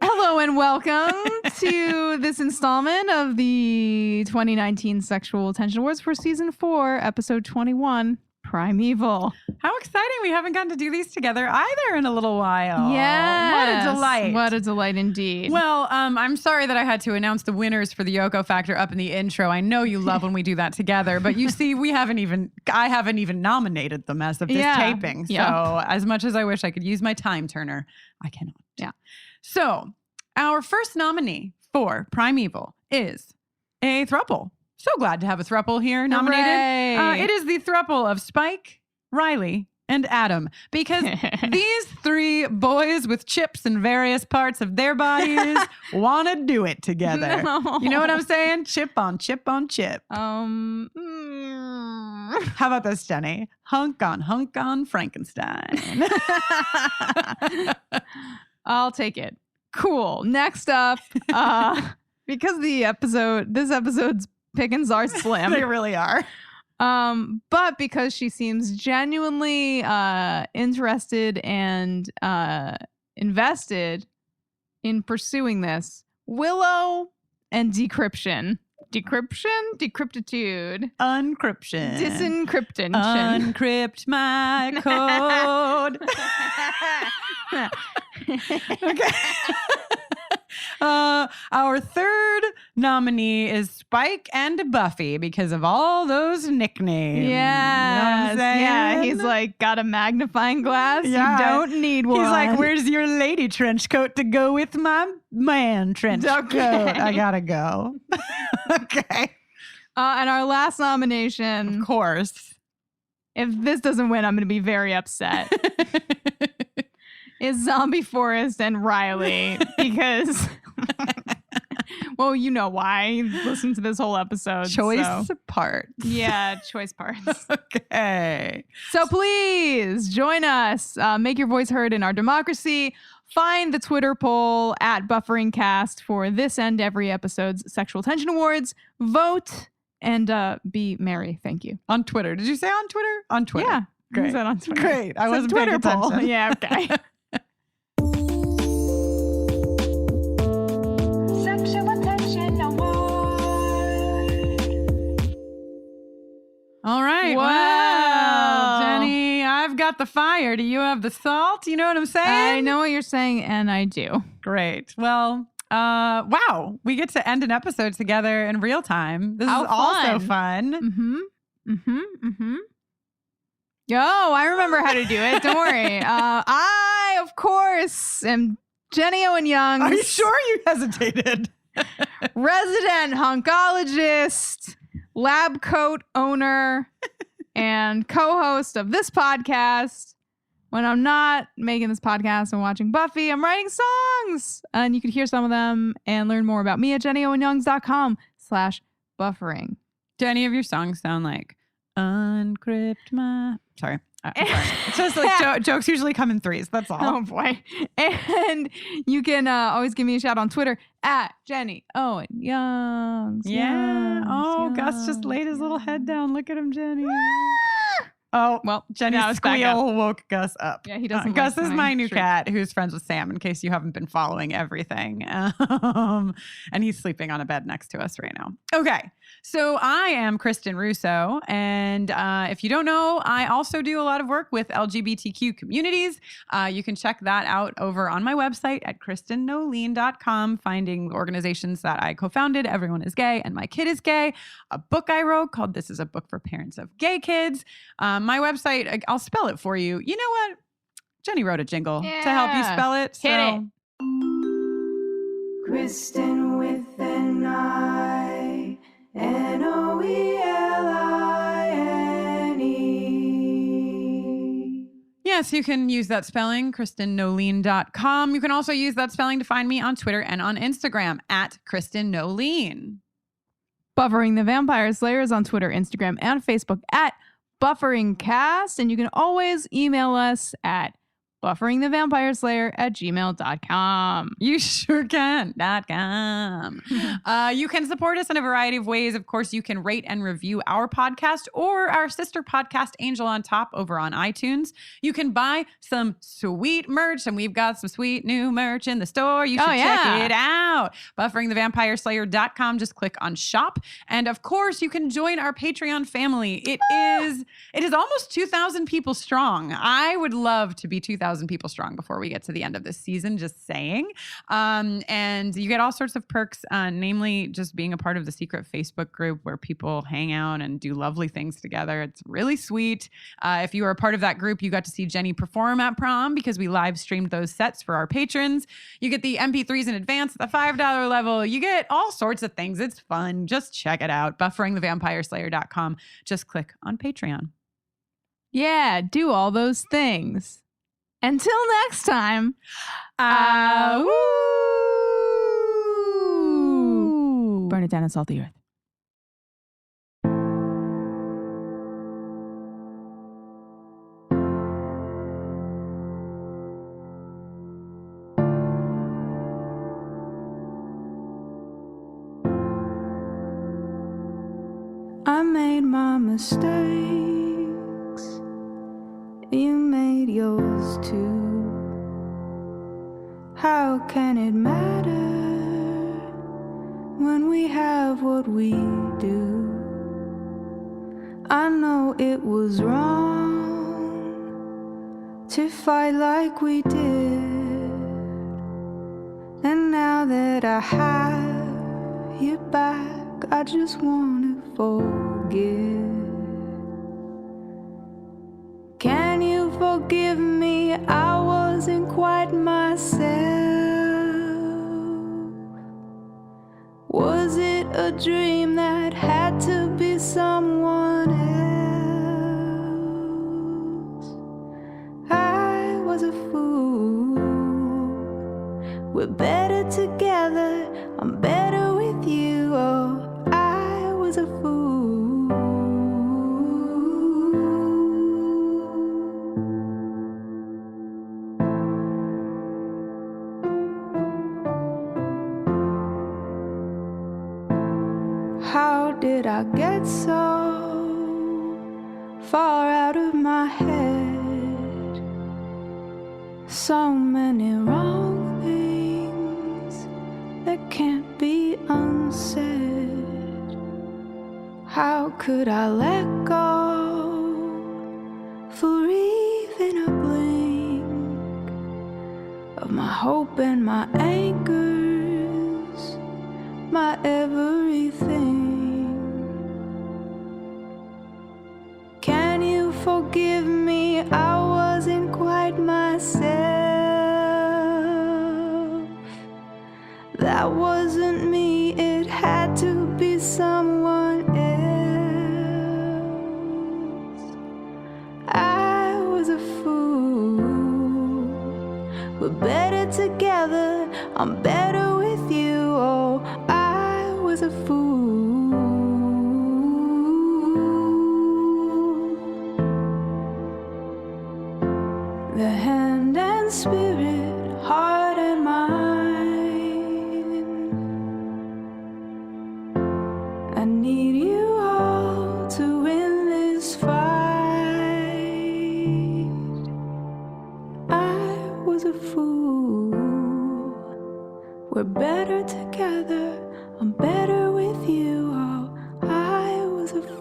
Hello and welcome to this installment of the 2019 Sexual Attention Awards for Season 4, Episode 21, Primeval. How exciting. We haven't gotten to do these together either in a little while. Yes. What a delight. What a delight indeed. Well, I'm sorry that I had to announce the winners for the Yoko Factor up in the intro. I know you love when we do that together, but you see, I haven't even nominated them as of this taping. So as much as I wish I could use my time turner, I cannot. Yeah. So our first nominee for Primeval is a throuple. So glad to have a throuple here nominated. It is the throuple of Spike, Riley, and Adam, because these three boys with chips in various parts of their bodies want to do it together. No. You know what I'm saying? Chip on chip on chip. How about this, Jenny? Hunk on Frankenstein. I'll take it. Cool. Next up, because this episode's pickings are slim. They really are. But because she seems genuinely interested and invested, in pursuing this. Willow and decryption. Decryption? Decryptitude. Uncryption. Disencryption. Uncrypt my code. Okay. Our third nominee is Spike and Buffy because of all those nicknames. Yeah. You know what I'm saying? Yeah. He's like, got a magnifying glass? Yeah. You don't need one. He's like, where's your lady trench coat to go with my man trench coat? I gotta go. Okay. And our last nomination. Of course. If this doesn't win, I'm going to be very upset. Is Zombie Forest and Riley because, well, you know why. Listen to this whole episode. Choice parts. Yeah, choice parts. Okay. So please join us. Make your voice heard in our democracy. Find the Twitter poll at BufferingCast for this and every episode's Sexual Tension Awards. Vote and be merry. Thank you. On Twitter. Did you say on Twitter? On Twitter. Yeah. Great. I said on Twitter. Great. I wasn't paying Twitter poll. attention. Yeah, okay. All right. Wow. Well, Jenny, I've got the fire. Do you have the salt? You know what I'm saying? I know what you're saying, and I do. Great. Well, wow. We get to end an episode together in real time. This How is also fun. Mm-hmm. Mm-hmm. Mm-hmm. Yo, I remember how to do it. Don't worry. I, of course, am Jenny Owen Young. Are you sure you hesitated? Resident hunkologist, lab coat owner, and co-host of this podcast. When I'm not making this podcast and watching Buffy, I'm writing songs. And you can hear some of them and learn more about me at jennyowenyoungs.com/buffering. Do any of your songs sound like uncrypt my... Sorry. I'm sorry. It's just like jokes usually come in threes. That's all. Oh, boy. And you can always give me a shout on Twitter at Jenny Owen Youngs. Yeah. Youngs, Gus just laid his little head down. Look at him, Jenny. Oh, well, Jenny's squeal woke Gus up. Yeah, he doesn't. Gus is my new shriek. cat who's friends with Sam, in case you haven't been following everything. And he's sleeping on a bed next to us right now. Okay. So I am Kristen Russo. And if you don't know, I also do a lot of work with LGBTQ communities. You can check that out over on my website at KristenNoline.com, finding organizations that I co-founded. Everyone is Gay and My Kid is Gay. A book I wrote called This is a Book for Parents of Gay Kids. My website, I'll spell it for you. You know what? Jenny wrote a jingle to help you spell it. Hit it. Kristen with an I, Noeline. Yes, you can use that spelling, KristenNoline.com. You can also use that spelling to find me on Twitter and on Instagram at KristenNoline. Buffering the Vampire Slayer is on Twitter, Instagram, and Facebook at BufferingCast. And you can always email us at bufferingthevampireslayer@gmail.com. You sure can. .com. You can support us in a variety of ways. Of course, you can rate and review our podcast or our sister podcast, Angel on Top, over on iTunes. You can buy some sweet merch, and we've got some sweet new merch in the store. You should check it out. Bufferingthevampireslayer.com. Just click on shop. And of course, you can join our Patreon family. It is almost 2,000 people strong. I would love to be 2,000 people strong before we get to the end of this season, just saying. And you get all sorts of perks, namely just being a part of the secret Facebook group where people hang out and do lovely things together. It's really sweet. If you were a part of that group, you got to see Jenny perform at prom because we live streamed those sets for our patrons. You get the MP3s in advance at the $5 level. You get all sorts of things. It's fun. Just check it out. Bufferingthevampireslayer.com. Just click on Patreon. Yeah, do all those things. Until next time, burn it down and salt the earth. I made my mistakes, you made yours too. How can it matter when we have what we do? I know it was wrong to fight like we did, and now that I have you back, I just wanna forgive. Can you forgive me? I wasn't quite myself. Was it a dream that had to be someone else? I was a fool. We're better together. I'm better with you. Oh, I was a fool. How did I get so far out of my head? So many wrong things that can't be unsaid. How could I let go for even a blink of my hope and my anchors, my everything? Can you forgive me? I wasn't quite myself. That wasn't me, it had to be someone else. I was a fool. We're better together, I'm better with you. Oh, I was a fool. The hand and spirit, heart and mind. I need you all to win this fight. I was a fool. We're better together. I'm better with you. Oh, I was a fool.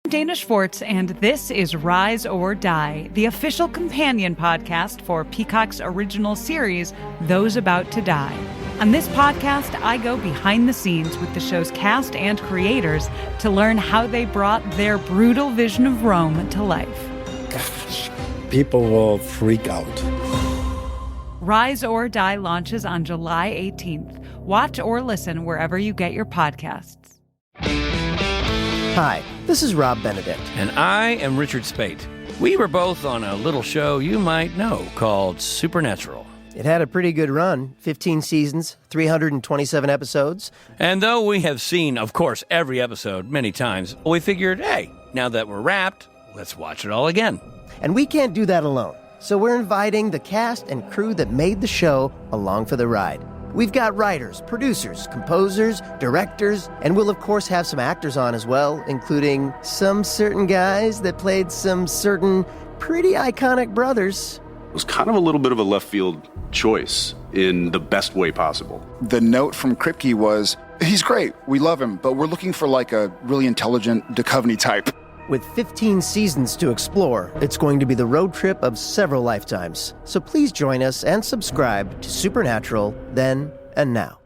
Dana Schwartz, and this is Rise or Die, the official companion podcast for Peacock's original series, Those About to Die. On this podcast, I go behind the scenes with the show's cast and creators to learn how they brought their brutal vision of Rome to life. Gosh, people will freak out. Rise or Die launches on July 18th. Watch or listen wherever you get your podcasts. Hi, this is Rob Benedict. And I am Richard Spate. We were both on a little show you might know called Supernatural. It had a pretty good run, 15 seasons, 327 episodes. And though we have seen, of course, every episode many times, we figured, hey, now that we're wrapped, let's watch it all again. And we can't do that alone, so we're inviting the cast and crew that made the show along for the ride. We've got writers, producers, composers, directors, and we'll of course have some actors on as well, including some certain guys that played some certain pretty iconic brothers. It was kind of a little bit of a left field choice in the best way possible. The note from Kripke was, he's great, we love him, but we're looking for like a really intelligent Duchovny type. With 15 seasons to explore, it's going to be the road trip of several lifetimes. So please join us and subscribe to Supernatural then and now.